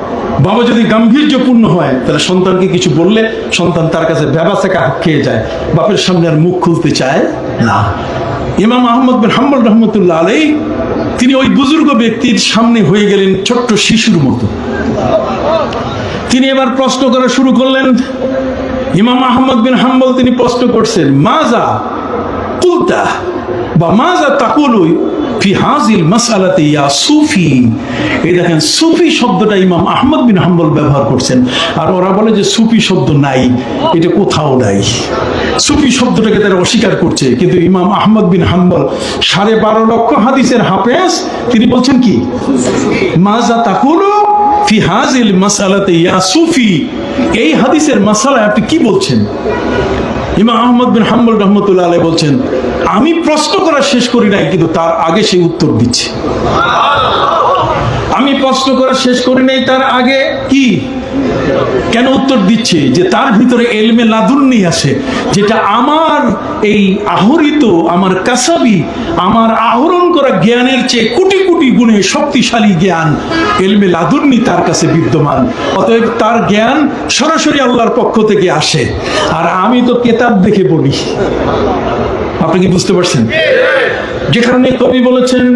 বাবা যদি গাম্ভীর্যপূর্ণ হয়, তাহলে সন্তানকে কিছু বললে সন্তান তার কাছে ব্যবসাকে হাত খেয়ে যায়, বাপের সামনে আর মুখ খুলতে চায় না। ইমাম আহমদ বিন হাম্বল রহমতুল্লাহ আলাইহি তিনি ওই বুজুর্গ ব্যক্তির সামনে হয়ে গেলেন ছোট্ট শিশুর মতো। তিনি এবার প্রশ্ন করা শুরু করলেন। ইমাম আহমদ বিন হাম্বল তিনি প্রশ্ন করছেন, মাজা কুলতা বা মাজা তাকুলু ফি হাযিল মাসআলাতি ইয়া সুফি। এই দেখেন, সুফি শব্দটা ইমাম আহমদ বিন হাম্বল ব্যবহার করছেন। আর ওরা বলে যে সুফি শব্দ নাই, এটা কোথাও নাই। সুফি শব্দটাকে তারা অস্বীকার করছে, কিন্তু ইমাম আহমদ বিন হাম্বল 12.5 লক্ষ হাদিসের হাফেজ, তিনি বলছেন কি মাজা তাকুলু ফি হাযিল মাসআলাতি ইয়া সুফি। এই হাদিসের মাসালা আপনি কি বলছেন? ইমাম আহমদ বিন হাম্বল রহমতুল্লাহ আলাইহি বলছেন, আমি প্রশ্ন করা শেষ করি নাই, কিন্তু তার আগে সে উত্তর দিচ্ছে। আমি প্রশ্ন করা শেষ করি নাই, তার আগে কি কেন উত্তর দিচ্ছে? যে তার ভিতরে এলমে লাদুন্নি আছে, যেটা আমার এই আহরিত, আমার কাসাবি, আমার আহরণ করা জ্ঞানের চেয়ে কোটি কোটি গুণে শক্তিশালী জ্ঞান, এলমে লাদুন্নি তার কাছে বিদ্যমান। অতএব তার জ্ঞান সরাসরি আল্লাহর পক্ষ থেকে আসে, আর আমি তো কেতাব দেখে বলি। আপনি কি বুঝতে পারছেন? যে কারণে কবি বলেছেন,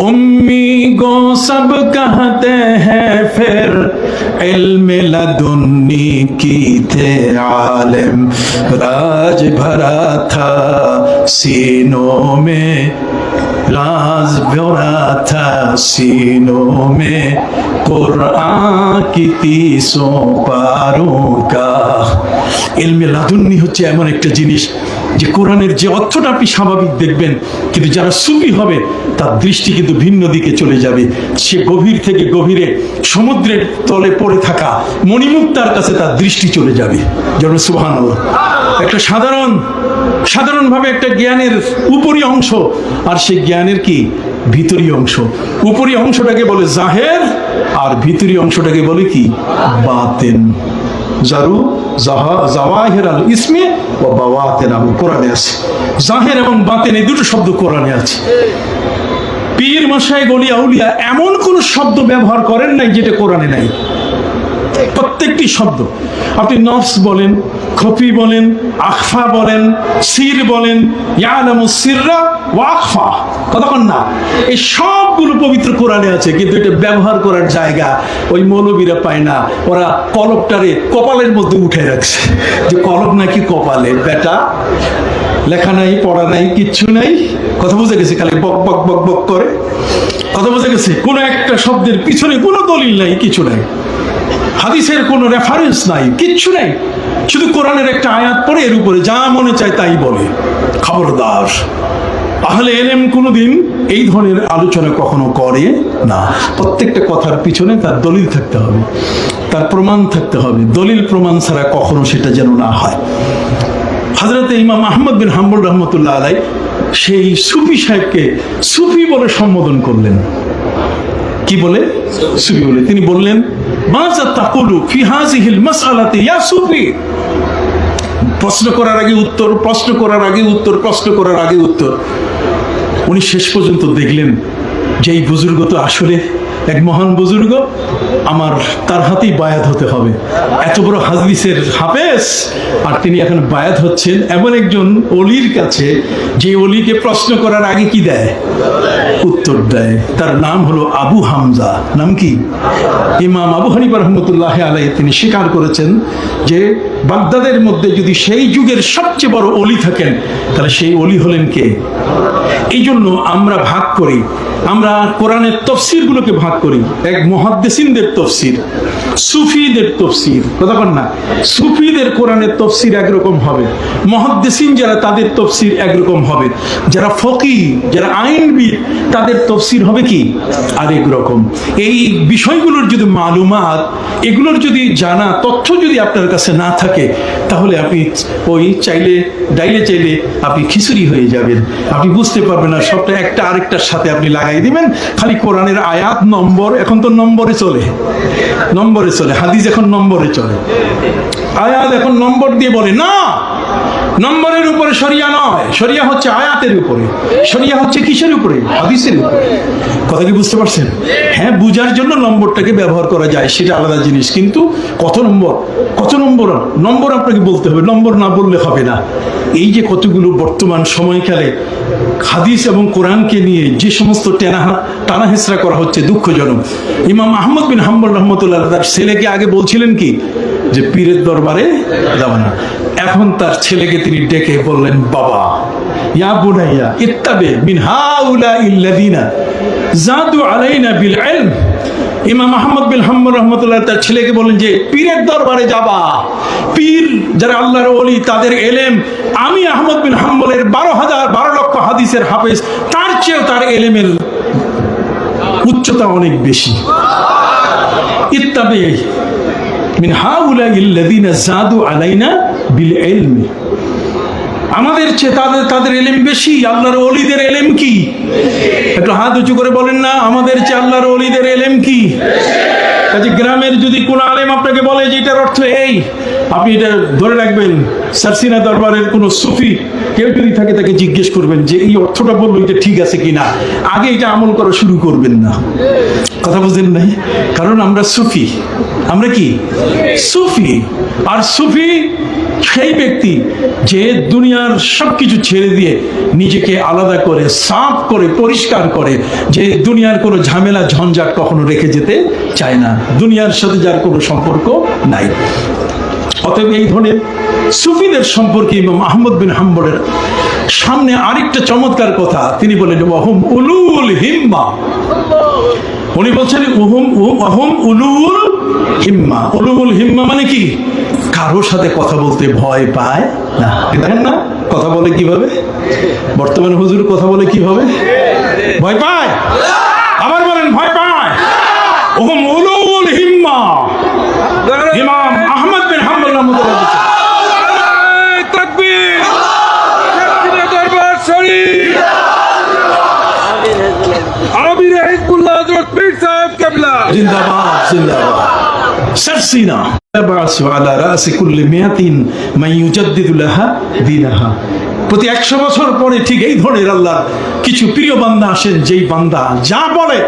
উম্মি গো সব कहते हैं फिर इल्म लदुन्नी की थे आलिम, राज भरा था सीनों में, राज भरा था सीनों में कुरान की 30 पारों का। इल्मे लादुन्नी হচ্ছে এমন একটা জিনিস যে কোরআনের যে অর্থটা আপনি স্বাভাবিক দেখবেন, কিন্তু যারা সুফি হবে তার দৃষ্টি কিন্তু ভিন্ন দিকে চলে যাবে। সে গভীর থেকে গভীরে সমুদ্রের তলে পড়ে থাকা মণিমুক্তার কাছে তার দৃষ্টি চলে যাবে। যেমন সুবহানাল্লাহ, একটা সাধারণভাবে একটা জ্ঞানের উপরি অংশ, আর সেই জ্ঞানের কি ভিতরি অংশ। উপরি অংশটাকে বলে জাহের, আর ভিতরি অংশটাকে বলে কি বাতেন। জারু জাওয়াহির আল ইসমে ও বাওয়াতিন, কোরআনে আছে। জাহের এবং বাতেন এই দুটো শব্দ কোরআনে আছে। পীর মাশায়েখ ওলি আউলিয়া এমন কোন শব্দ ব্যবহার করেন নাই যেটা কোরআনে নাই। প্রত্যেকটি শব্দ, আপনি নফস বলেন, খফি বলেন, আখফা বলেন, সির বলেন, ইয়ালামুস সিররা ওয়া আখফা, কতক্ষণ না, এই সবগুলো পবিত্র কোরআনে আছে, কিন্তু এটা ব্যবহার করার জায়গা ওই মৌলবীরা পায় না। ওরা কলবটারে কপালের মধ্যে উঠে রাখছে, যে কলব নাকি কপালে। বেটা, লেখা নাই, পড়া নাই, কিচ্ছু নাই, কথা বুঝে গেছে, খালি বক বক বক বক করে, কথা বুঝে গেছে। কোনো একটা শব্দের পিছনে কোনো দলিল নাই, কিছু নাই, হাদিসের কোনো রেফারেন্স নাই, কিচ্ছু নাই, শুধু কোরআনের একটা আয়াত পড়ে এর উপরে যা মনে চায় তাই বলে। খবরদার, আহলে ইলম কোনোদিন এই ধরনের আলোচনা কখনো করে না। প্রত্যেকটা কথার পিছনে তার দলিল থাকতে হবে, তার প্রমাণ থাকতে হবে। দলিল প্রমাণ ছাড়া কখনো সেটা যেন না হয়। হযরত ইমাম আহমদ বিন হাম্বল রহমতুল্লাহ আলাইহি সেই সুফি সাহেবকে সুফি বলে সম্বোধন করলেন। কি বলে? সুফি বলে। তিনি বললেন, মাজা তাকুলু ফি হাযিহিল মাসআলাতি ইয়া সুফি। প্রশ্ন করার আগে উত্তর, প্রশ্ন করার আগে উত্তর, প্রশ্ন করার আগে উত্তর। উনি শেষ পর্যন্ত দেখলেন যে এই বুজুর্গ তো আসলে এক মহান বুজুর্গ, আমার তার হাতেই বায়াত হতে হবে। এত বড় হাদিসের হাফেজ, আর তিনি এখন বায়াত হচ্ছেন এমন একজন অলির কাছে, যে অলিকে প্রশ্ন করার আগে কি দেয়? উত্তর দেয়। তার নাম হলো আবু হামজা। নাম কি? ইমাম আবু হানিফা রহমতুল্লাহ আলাইহি তিনি স্বীকার করেছেন যে বাগদাদের মধ্যে যদি সেই যুগের সবচেয়ে বড় অলি থাকেন, তাহলে সেই অলি হলেন কে? এই জন্য আমরা ভাগ করি, আমরা কোরআনের তাফসীরগুলোকে ভাগ করি। এক মুহাদ্দিসিনদের তাফসীর, সুফিদের তাফসীর, কথা বল না, সুফিদের কোরআনের তাফসীর একরকম হবে, মুহাদ্দিসিন যারা তাদের তাফসীর একরকম হবে, যারা ফকিহ, যারা আইনবিদ তাদের তাফসীর হবে কি আরেক রকম। এই বিষয়গুলোর যদি মালুমাত, এগুলোর যদি জানা তথ্য যদি আপনার কাছে না থাকে, তাহলে আপনি ওই ডাইলে চাইলে আপনি খিচুড়ি হয়ে যাবেন। আপনি বুঝতে পারবেন না, সবটা একটা আরেকটার সাথে আপনি লাগাই দিবেন। খালি কোরআনের আয়াত নম্বর, এখন তো নম্বরে চলে, হাদিস এখন নম্বরে চলে, আয়াত এখন নম্বর দিয়ে বলে না, নম্বরের উপরে শরিয়া নয়, শরিয়া হচ্ছে আয়াতের উপরে, শরিয়া হচ্ছে কিসের উপরে? হাদিসের উপরে। কথা কি বুঝতে পারছেন? হ্যাঁ, বুঝার জন্য নম্বরটাকে ব্যবহার করা যায়, সেটা আলাদা জিনিস, কিন্তু কত নম্বর আপনাকে বলতে হবে, নম্বর না বললে হবে না। এই যে কতগুলো বর্তমান সময়কালে হাদিস এবং কোরআনকে নিয়ে যে সমস্ত টানাহেসরা করা হচ্ছে, দুঃখজনক। ইমাম আহমদ বিন হাম্বল রহমতুল্লাহ তার ছেলেকে আগে বলছিলেন কি যে পীরের দরবারে যাবে না, এখন তার ছেলেকে তিনি ডেকে বললেন, বাবা ইয়া বুনাইয়া ইত্তাবি মিন হাউলাইল্লাযিনা জাদু আলাইনা বিল ইলম। ইমাম আহমদ বিন হাম্বল রহমতুল্লাহ তার ছেলেকে বললেন যে পীরের দরবারে যাবা, পীর যারা আল্লাহর ওলি তাদের এলেম, আমি আহমদ বিন হাম্বলের 12 লক্ষ হাদিসের হাফেজ, তার চেয়েও তার এলেমের উচ্চতা অনেক বেশি। ইত্তাবি মিন হাউলাইল্লাযিনা জাদু আলাইনা বিল ইলম, আমাদের চেয়ে তাদের এলেম বেশি। আল্লাহর ওলিদের এলেম কি? একটু হাত উঁচু করে বলেন না, আমাদের চেয়ে আল্লাহর ওলিদের এলেম কি? কাজে গ্রামের যদি কোন আলেম আপনাকে বলে যে এটার অর্থ এই, আপনি এটা ধরে রাখবেন, সারসিনা দরবারের কোন সুফি কেউ যদি থাকে তাকে জিজ্ঞেস করবেন যে এই অর্থটা বললো এটা ঠিক আছে কিনা, আগে এটা আমল করা শুরু করবেন না। কথা বুঝেন নাই? কারণ আমরা সুফি, আমরা কি সুফি। আর সুফি সেই ব্যক্তি যে দুনিয়ার সবকিছু ছেড়ে দিয়ে নিজেকে আলাদা করে, সাফ করে, পরিষ্কার করে, যে দুনিয়ার কোনো ঝামেলা ঝঞ্ঝাট কখনো রেখে যেতে চায় না, দুনিয়ার সাথে যার কোনো সম্পর্ক নাই। অতএব এই ধরনের সুফিদের সম্পর্কে ইমাম আহমদ বিন হাম্বলের সামনে আরেকটা চমৎকার কথা তিনি বলেন, ওয়াহুম উলুল হিম্মা। উনি বলছেন ওয়াহুম উলুল হিম্মা। উলুল হিম্মা মানে কি? কারোর সাথে কথা বলতে ভয় পায় না। দেখেন না কথা বলে কিভাবে, বর্তমানে হুজুর কথা বলে কিভাবে, ভয় পায়। আবার বলেন ভয় পায়। ওহুম উলুল হিম্মা। ইমাম আহমদ বিন হাম্বল রাহমাতুল্লাহ তাকবীর, দরবার শরীফ, আমির হিজবুল্লাহ হযরত পীর সাহেব কিবলা জিন্দাবাদ, জিন্দাবাদ। সারসিনা বাসু আলা রাসি কুল্লি মিয়াতিন মান ইউজাদ্দিদু লাহা দীনাহা। প্রতি 100 বছর পরে ঠিক এই ধরনের আল্লাহর কিছু প্রিয় বান্দা আসেন, যেই বান্দা যা বলে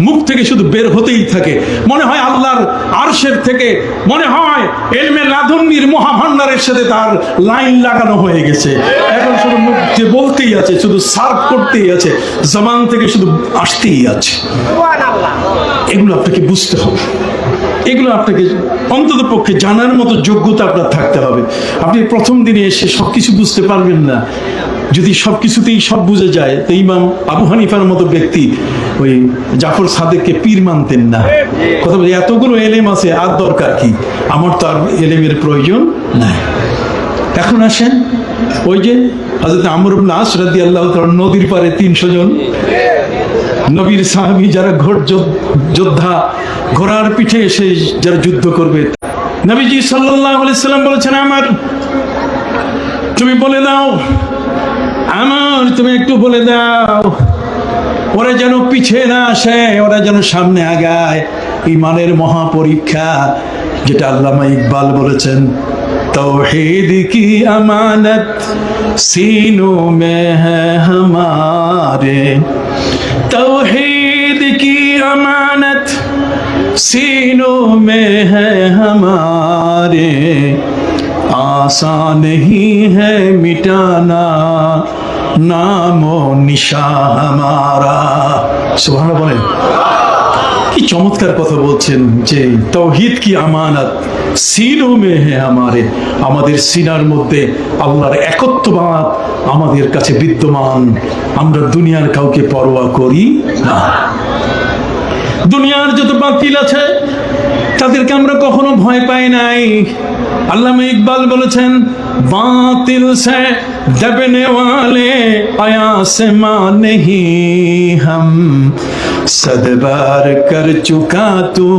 মুখ থেকে শুধু বের হতেই থাকে, মনে হয় আল্লাহর আরশের থেকে, মনে হয় ইলমে লাদুন্নির মহাভান্ডারের সাথে তার লাইন লাগানো হয়ে গেছে। এখন শুধু মুখ দিয়ে বলতেই আছে, শুধু সার্ভ করতেই আছে, জবান থেকে শুধু আসতেই আছে। এগুলো আপনাকে বুঝতে হবে, এগুলো আপনাকে অন্তত পক্ষে জানার মতো যোগ্যতা আপনার থাকতে হবে। আপনি প্রথম দিনে এসে সবকিছু বুঝতে পারবেন না। যদি সবকিছুতেই সব বুঝে যায়, তো ইমাম আবু হানিফার মতো ব্যক্তি ওই জাফর সাদেককে পীর মানতেন না। কথা বলি এতগুলো এলেম আছে, আর দরকার কি? আমার তো আর এলেমের প্রয়োজন নাই। এখন আসেন ওই যে হযরত আমর ইবনে আস রাদিয়াল্লাহু তাআলা, নদীর পারে 300 জন নবীর সাহাবী যারা যোদ্ধা, ঘোড়ার পিঠে এসে যারা যুদ্ধ করবে, নবীজি সাল্লাল্লাহু আলাইহি সাল্লাম বলেছেন, আমার তুমি বলে দাও, তুমি একটু বলে দাও, ওরা যেন পিছে না আসে, ওরা যেন সামনে আগায়। ঈমানের মহা পরীক্ষা, যেটা আল্লামা ইকবাল বলেছেন, तौहीद की अमानत सीनों में है हमारे, तौहीद की अमानत सीनों में है हमारे, आसान नहीं है मिटाना नामो निशा हमारा। सुभान बोलें, কি চমৎকার কথা বলছেন যে তাওহীদ কি আমানত সিনো মে হে আমারে, আমাদের সিনার মধ্যে আল্লাহর একত্ববাদ আমাদের কাছে বিদ্যমান, আমরা দুনিয়ার কাউকে পরোয়া করি না। দুনিয়ার যত বাতিল আছে তাদেরকে আমরা কখনো ভয় পাই নাই। আল্লামা ইকবাল বলেছেন, বাতিল সে দবনে ওয়ালে আয়া সে মা নেহি হাম সদবার কর চুকা তু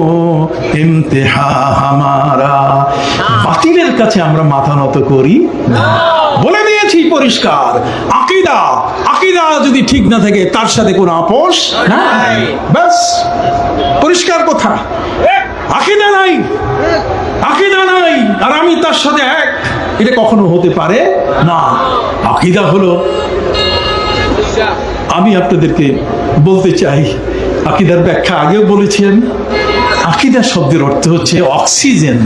ইমতিহা হামারা। বাতিলের কাছে আমরা মাথা নত করি না। বলে দিয়েছি পরিষ্কার, আকীদা আকীদা যদি ঠিক না থাকে তার সাথে কোনো আপোষ নাই। ব্যাস, পরিষ্কার কথা। আকীদা নাই, আকীদা নাই আর আমি তার সাথে এক, এটা কখনো হতে পারে না। আকীদা হলো, আমি আপনাদেরকে বলতে চাই, আকীদার ব্যাখ্যা আগেও বলেছেন। আকীদা শব্দের অর্থ হচ্ছে অক্সিজেন।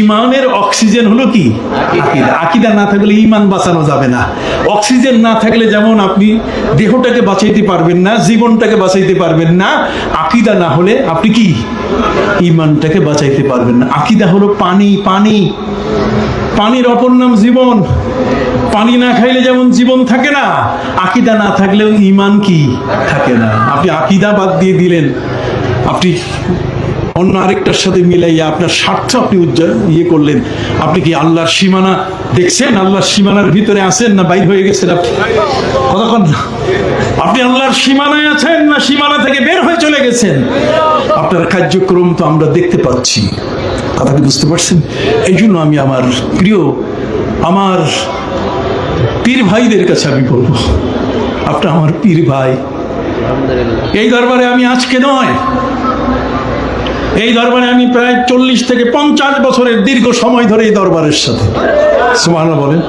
ইমানের অক্সিজেন হলো কি? আকীদা। আকীদা না থাকলে ইমান বাঁচানো যাবে না। অক্সিজেন না থাকলে যেমন আপনি দেহটাকে বাঁচাইতে পারবেন না, জীবনটাকে বাঁচাইতে পারবেন না, আকীদা না হলে আপনি কি ইমানটাকে বাঁচাইতে পারবেন না। আকীদা হলো পানি। পানি, পানির অপর নাম জীবন। পানি না খাইলে যেমন জীবন থাকে না, আকীদা না থাকলেও ইমান কি থাকে না। আপনি আকীদা বাদ দিয়ে দিলেন, আপনি অন্য আরেকটার সাথে মিলাইয়া আপনার স্বার্থ আপনি ইয়ে করলেন। আপনি কি আল্লাহর সীমানা দেখছেন? আল্লাহর সীমানার ভিতরে আছেন না বাইর হয়ে গেছেন? আপনি কতক্ষণ আপনি আল্লাহর সীমানায় আছেন না সীমানা থেকে বের হয়ে চলে গেছেন? আপনার কার্যক্রম তো আমরা দেখতে পাচ্ছি। কথা কি বুঝতে পারছেন? এই জন্য আমি আমার প্রিয়, আমার পীর ভাইদের কাছে আমি বলবো, আপনার আমার পীর ভাই। এই দরবারে আমি আজকে নয়, এই দরবারে আমি প্রায় 40 থেকে 50 বছরের দীর্ঘ সময় ধরে এই দরবারের সাথে। সুবহানাল্লাহ বলেন।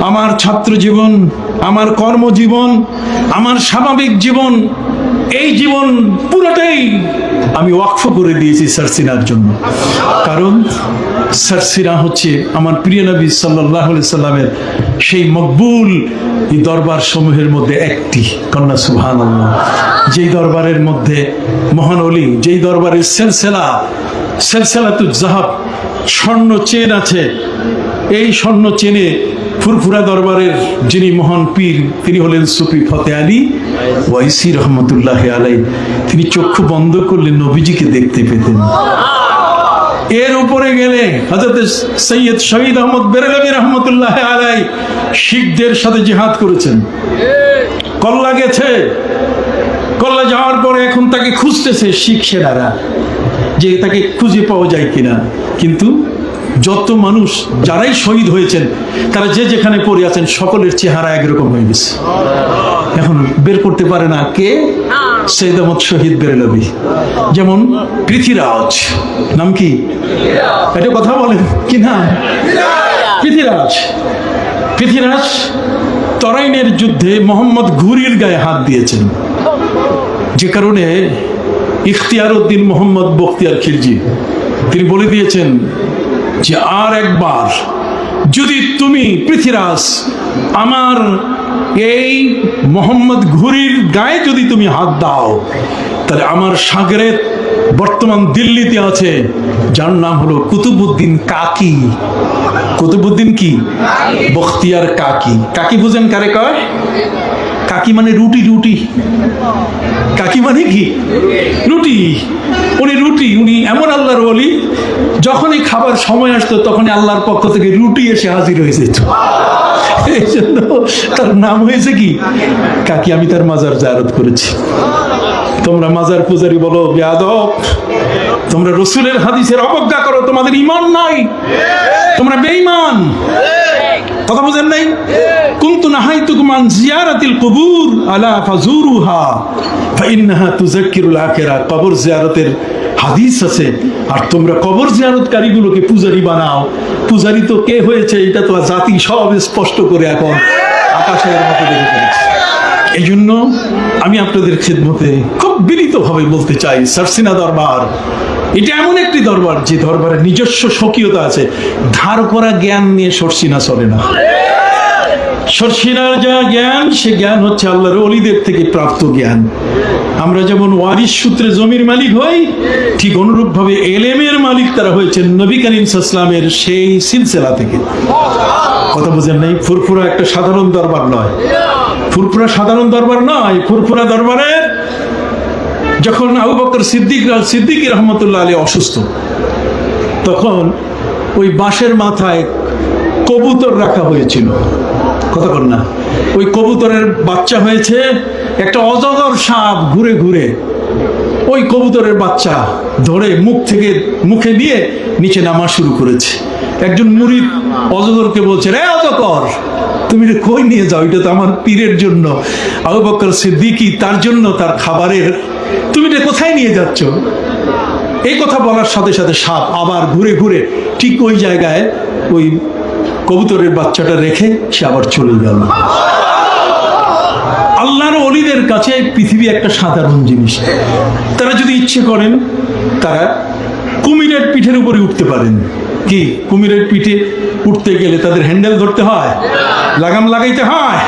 আমার ছাত্র জীবন, আমার কর্মজীবন, আমার স্বাভাবিক জীবন, এই জীবন পুরোটাই আমি ওয়াকফ করে দিয়েছি সারসিনার জন্য। কারণ সারসিনা হচ্ছে আমার প্রিয় নবী সাল্লাল্লাহু আলাইহি সাল্লামের সেই মকবুল এই দরবার সমূহের মধ্যে একটি। কন্যা সুবহানাল্লাহ। যেই দরবারের মধ্যে মহান ওলি, যেই দরবারের সেলসেলাতুজ জাহাব, স্বর্ণ চেন আছে, এই স্বর্ণ চেনে ফুরফুরা দরবারের যিনি মহান পীর, তিনি হলেন সুফি ফতে আলী ওয়াইসি রহমতুল্লাহ আলাই। তিনি চক্ষু বন্ধ করলে নবীজিকে দেখতে পেতেন। এর উপরে গেলে হযরত সৈয়দ শহীদ আহমদ বেরেলভী রহমতুল্লাহ আলাই শিখদের সাথে জিহাদ করেছেন। কল্লা গেছে, কল্লা যাওয়ার পরে এখন তাকে খুঁজতেছে শিখ সেনারা, যে তাকে খুঁজে পাওয়া যায় কিনা। কিন্তু যত মানুষ যারাই শহীদ হয়েছেন তারা যে যেখানে পড়ে আছেন সকলের চেহারা একরকম হয়ে গেছে। এখন বের করতে পারে না কে সৈয়দ আহমদ শহীদ বেরেলভী। যেমন পৃথ্বীরাজ, নাম কি? এটা কথা বলেন কি না? পৃথ্বীরাজ। পৃথ্বীরাজ তরাইনের যুদ্ধে মোহাম্মদ ঘুরির গায়ে হাত দিয়েছেন, যে কারণে ইখতিয়ার উদ্দিন মোহাম্মদ বখতিয়ার খিলজি তিনি বলে দিয়েছেন যে আর একবার যদি তুমি পৃথ্বীরাজ আমার এই মোহাম্মদ ঘুরির গায়ে যদি তুমি হাত দাও, তাহলে আমার শাগরেদ বর্তমান দিল্লিতে আছে, যার নাম হলো কুতুবউদ্দিন কাকি। কুতুবউদ্দিন কি? বখতিয়ার কাকি। কাকি বুঝেন কারে কয়? কাকি মানে রুটি। রুটি কাকি মানে কি? রুটি। উনি রুটি, উনি এমন আল্লাহর ওলি, যখনই খাবার সময় আসতো তখনই আল্লাহর পক্ষ থেকে রুটি এসে হাজির হয়ে যেত। এই জন্য তার নাম হয়েছে কি কাকি। আমি তার মাজার জিয়ারত করেছি। তোমরা মাজার পূজারি বলো বেয়াদব, তোমরা রসুলের হাদিসের অবজ্ঞা করো, তোমাদের ঈমান নাই, তোমরা বেঈমান। কথা বুঝেন নাই? কুনতু নাহাইতুকুম আন জিয়ারাতিল কুবুর আলা ফাজুরুহা ফাইন্নাহা তুযাক্কিরুল আখিরাহ। কবর জিয়ারতের হাদিস আছে, আর তোমরা কবর জিয়ারতকারীগুলোকে পূজারি বানাও। পূজারি তো কে হয়েছে এটা তো জাতি সব স্পষ্ট করে এখন আকাশের মতো দেখে ফেলেছে। এই জন্য আমি আপনাদের খেদমতে খুব বিনীতভাবে বলতে চাই, সারসিনা দরবার এটা এমন একটি দরবার যে দরবারে নিজস্ব স্বকীয়তা আছে। ধার করা জ্ঞান নিয়ে সরসিনা চলে না। সরসিনার যা জ্ঞান, সে জ্ঞান হচ্ছে আল্লাহর ওলিদের থেকে প্রাপ্ত জ্ঞান। আমরা যেমন ওয়ারিস সূত্রে জমির মালিক হই, ঠিক অনুরূপ ভাবে এলেমের মালিক তারা হয়েছেন নবী করিম সাল্লাল্লাহু আলাইহি ওয়াসাল্লামের সেই সিলসিলা থেকে। কথা বুঝেন নাই? ফুরফুরা একটা সাধারণ দরবার নয়। ফুরফুরা সাধারণ দরবার নয়। ফুরফুরা দরবারের যখন আবু বকর সিদ্দিক রহমতুল্লাহ আলী অসুস্থ, তখন ওই বাঁশের মাথায় কবুতর রাখা হয়েছিল, কতক্ষণ না, ওই কবুতরের বাচ্চা হয়েছে, একটা অজগর সাপ ঘুরে ঘুরে ওই কবুতরের বাচ্চা ধরে মুখে দিয়ে নিচে নামা শুরু করেছে। একজন মুরিদ অজগরকে বলছে, রে অজগর, তুমি কই নিয়ে যাও, এটা তো আমার পীরের জন্য, আবু বকর সিদ্দিকী, তার জন্য, তার খাবারের, তুমি এটা কোথায় নিয়ে যাচ্ছ? এই কথা বলার সাথে সাথে সাপ আবার ঘুরে ঘুরে ঠিক ওই জায়গায় ওই কবুতরের বাচ্চাটা রেখে সে আবার চলে গেল। আল্লাহর ওলিদের কাছে পৃথিবী একটা সাধারণ জিনিস। তারা যদি ইচ্ছে করেন, তারা কুমিরের পিঠের উপরে উঠতে পারেন। কি, কুমিরের পিঠে উঠতে গেলে তাদের হ্যান্ডেল ধরতে হয়, লাগাম লাগাইতে হয়?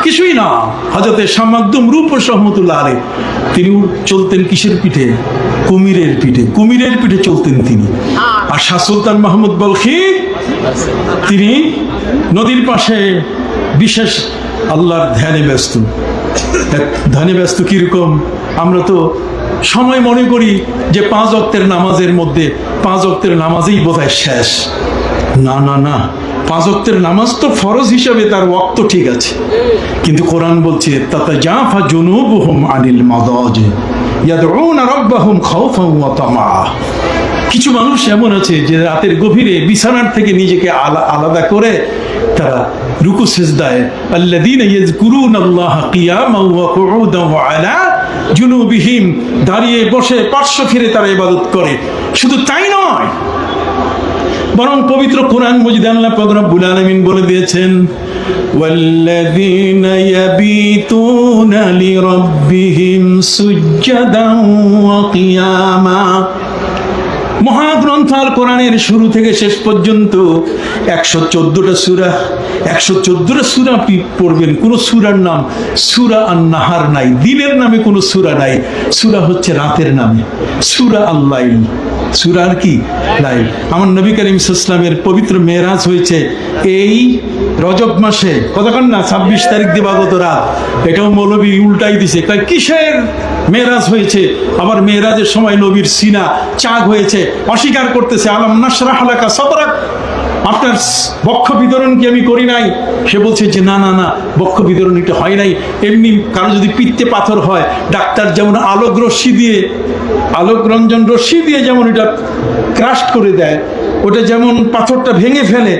কিছুই না। হযরতে শাহ মাকদুম রূপস রহমতুল্লাহ আলাইহি, তিনি চলতেন কিসের পিঠে? কুমিরের পিঠে। কুমিরের পিঠে চলতেন তিনি। আর শাহ সুলতান মাহমুদ বলখি, তিনি নদীর পাশে বিশেষ আল্লাহর ধ্যানে ব্যস্ত। ধ্যানে ব্যস্ত কিরকম? আমরা তো সময় মনে করি যে 5 ওয়াক্তের নামাজের মধ্যে 5 ওয়াক্তের নামাজেই বোধহয় শেষ। না না না, 5 ওয়াক্তের নামাজ তো ফরজ হিসাবে তার ওয়াক্ত ঠিক আছে, কিন্তু কোরআন বলছে তাতাজাফা জুনুবুহুম আনিল মাদাজি ইয়াদউনা রাব্বাহুম খাওফান ওয়া তামা। কিছু মানুষ এমন আছে যে রাতের গভীরে বিছানার থেকে নিজেকে আলাদা করে তারা রুকু সিজদায়, আল্লাযীনা ইয়াযকুরুনাল্লাহা কিয়ামান ওয়া কুউদান ওয়া আলা জুনুবিহিম, দাঁড়িয়ে বসে পার্শ্ব ফিরে তারা ইবাদত করে। শুধু তাই নয়, বরং পবিত্র কোরআন মজিদে আল্লাহ পাক রব্বুল আলামিন বলে দিয়েছেন, ওয়াল্লাযীনা ইয়াবিতুনা লিরাব্বিহিম সুজদান ওয়া কিয়ামা। মহাগ্রন্থ আল কোরআনের শুরু থেকে শেষ পর্যন্ত 114টা সূরা, 114টা সূরা আপনি পড়বেন, কোন সূরার নাম সূরা আন-নাহার নাই, দিনের নামে কোনো সূরা নাই। সূরা হচ্ছে রাতের নামে, সূরা আল-লাইল, সূরা আর কি লাইল। আমার নবী করিম সাল্লাল্লাহু আলাইহি ওয়াসাল্লামের পবিত্র মেরাজ হয়েছে এই রজব মাসে, কতক্ষণ না, 26 তারিখ দিবাগত রাত। এটাও মৌলবী উল্টাই দিছে, কয় কিসের মেরাজ হয়েছে? আবার মেরাজের সময় নবীর সিনা চাক হয়েছে, অস্বীকার করতেছে। আলাম নাশরাহ লাকা সাদরাক, আপনার বক্ষ বিতরণ কি আমি করি নাই? সে বলছে যে না না না, বক্ষ বিতরণ এটা হয় নাই। এমনি কারো যদি পিত্তে পাথর হয়, ডাক্তার যেমন আলোক রঞ্জন রশ্মি দিয়ে যেমন এটা ক্রাশ করে দেয়, ওটা যেমন পাথরটা ভেঙে ফেলে,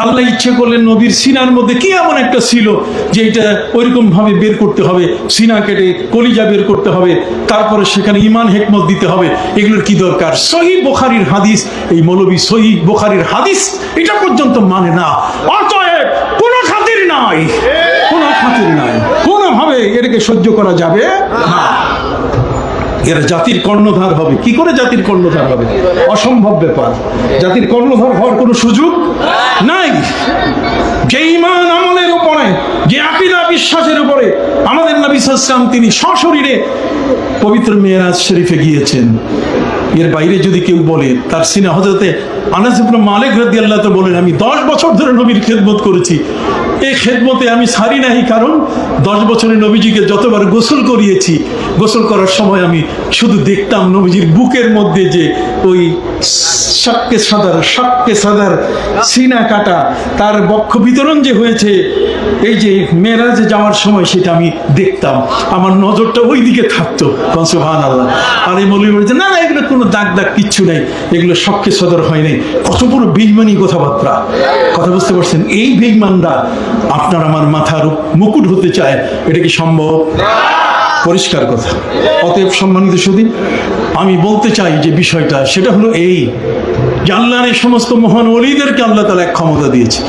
আল্লাহ ইচ্ছে করলেন নবীর সিনার মধ্যে কি এমন একটা ছিল যে এটা ওইরকম ভাবে বের করতে হবে, সিনা কেটে কলিজা বের করতে হবে, তারপরে সেখানে ঈমান হিকমত দিতে হবে। এগুলোর কি দরকার? সহিহ বুখারীর হাদিস, এই মৌলবী সহিহ বুখারীর হাদিস এটা পর্যন্ত মানে না। অতএব কোনো খাতির নাই, কোনো খাতির নাই, কোনোভাবে এটাকে সহ্য করা যাবে না। এরা জাতির কর্ণধার হবে। কি করে জাতির কর্ণধার হবে? অসম্ভব ব্যাপার। জাতির কর্ণধার হওয়ার কোনো সুযোগ নাই। যে ঈমান আমলের উপরে, যে আকীদা বিশ্বাসের উপরে আমাদের নবী সাল্লাল্লাহু আলাইহি ওয়াসাল্লাম তিনি সশরীরে পবিত্র মেরাজ শরীফে গিয়েছেন, এর বাইরে যদি কেউ বলে, তার সিনা হযরতে আনাস ইবনে মালিক রাদিয়াল্লাহু তাআলা বলেন, আমি 10 বছর ধরে নবীর খেদমত করেছি, এই খেদমতে আমি ছাড়ি নাই। কারণ 10 বছরে নবীজিকে যতবার গোসল করিয়েছি, গোসল করার সময় আমি শুধু দেখতাম নবীজির বুকের মধ্যে যে ওই শাক্কে সাদার সিনা কাটা, তার বক্ষ বিতরণ যে হয়েছে এই যে মেরাজে যাওয়ার সময়, সেটা আমি দেখতাম, আমার নজরটা ওই দিকে থাকতো। সুবহানাল্লাহ। আর এই মৌলবী বলেছে না না, এগুলো কোনো দাগ কিছু নাই, এগুলো শাক্কে সাদার হয় নাই। কত বড় বেঈমানি কথাবার্তা, কথা বুঝতে পারছেন? এই বেঈমানরা আপনার আমার মাথার মুকুট হতে চায়, এটা কি সম্ভব? পরিষ্কার কথা। অতএব সম্মানিত সুধী, আমি বলতে চাই যে বিষয়টা সেটা হলো এই যে আল্লাহর এই সমস্ত মহান ওলিদেরকে আল্লাহ তাআলা এক ক্ষমতা দিয়েছে।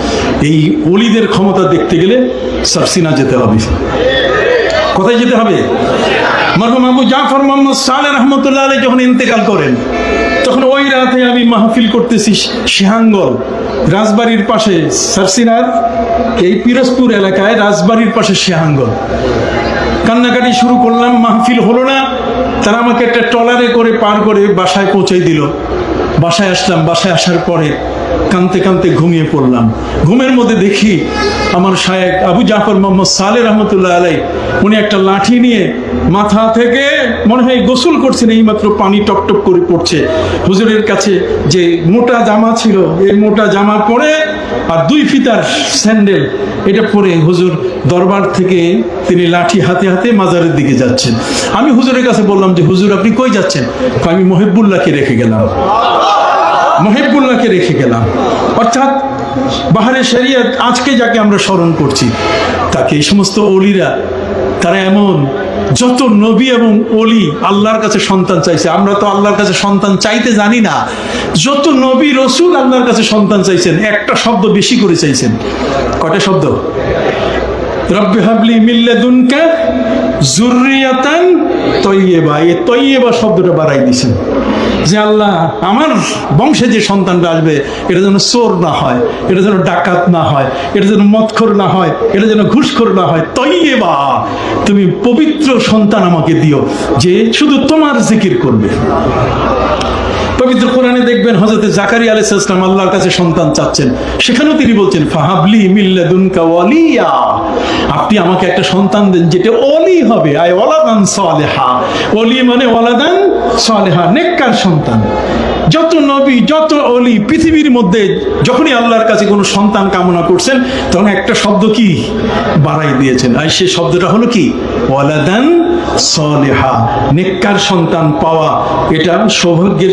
এই ওলিদের ক্ষমতা দেখতে গেলে সারসিনা যেতে হবে। কোথায় যেতে হবে? মরহুম আবু জাফর মোহাম্মদ সালেহ রহমতুল্লাহ আলাইহি যখন ইন্তেকাল করেন, তখন ওই রাতে আমি মাহফিল করতেছি সিহাঙ্গল, রাজবাড়ির পাশে, সারসিনার এই পিরোজপুর এলাকায় রাজবাড়ির পাশে সিহাঙ্গল। কান্নাকাটি শুরু করলাম, মাহফিল হলো না। তারা আমাকে একটা ট্রলারে করে পার করে বাসায় পৌঁছে দিল। বাসায় আসলাম। বাসায় আসার পরে কানতে কানতে ঘুমিয়ে পড়লাম। ঘুমের মধ্যে দেখি আমার শায়েখ আবু জাফর মোহাম্মদ সালেহ রহমতুল্লাহ আলাই, উনি একটা লাঠি নিয়ে মাথা থেকে মনে হয় গোসল করছেন, এইমাত্র পানি টপটপ করে পড়ছে। হুজুরের কাছে যে মোটা জামা ছিল, এই মোটা জামা পরে আর 2 ফিতার স্যান্ডেল এটা পরে হুজুর দরবার থেকে তিনি লাঠি হাতে হাতে মাজারের দিকে যাচ্ছেন। আমি হুজুরের কাছে বললাম যে হুজুর আপনি কই যাচ্ছেন? আমি মহিবুল্লাহকে রেখে গেলাম, মহিবুল্লাহকে রেখে গেলাম। অর্থাৎ বাহারে শরিয়ত আজকে যাকে আমরা স্মরণ করছি, তাকে এই সমস্ত অলিরা তারা এমন, যত নবী এবং অলি আল্লাহর কাছে সন্তান চাইছে। আমরা তো আল্লাহর কাছে সন্তান চাইতে জানি না। যত নবী রসুল আল্লাহর কাছে সন্তান চাইছেন, একটা শব্দ বেশি করে চাইছেন। কয়টা শব্দ? রব্বি হাবলি মিন লাদুনকা যুররিয়াতান তাইয়্যিবা। এই তাইয়্যিবা শব্দটা বাড়াই দিয়েছেন যে আল্লাহ আমার বংশে যে সন্তানটা আসবে এটা যেন চোর না হয়, এটা যেন ডাকাত না হয়, এটা যেন মদখোর না হয়, এটা যেন ঘুষখোর না হয়। তাইয়্যিবা, তুমি পবিত্র সন্তান আমাকে দিও যে শুধু তোমার জিকির করবে। পবিত্র কোরআনে দেখবেন হযরত জাকারিয়া আলাইহিস সালাম আল্লাহর কাছে সন্তান চাচ্ছেন, সেখানেও তিনি বলছেন ফাহাবলি মিন লাদুনকা ওয়ালিয়া, আপনি আমাকে একটা সন্তান দেন যেটা ওলি হবে। আয় ওয়ালাদান সালেহা, ওলি মানে ওয়ালাদান সালেহা, নেককার সন্তান। যত নবী যত ওলি পৃথিবীর মধ্যে যখনই আল্লাহর কাছে কোনো সন্তান কামনা করছেন, তখন একটা শব্দ কি বাড়াই দিয়েছেন, আর সেই শব্দটা হলো কি? ওয়ালাদান সালেহা, নেককার সন্তান পাওয়া। এটা সৌভাগ্যের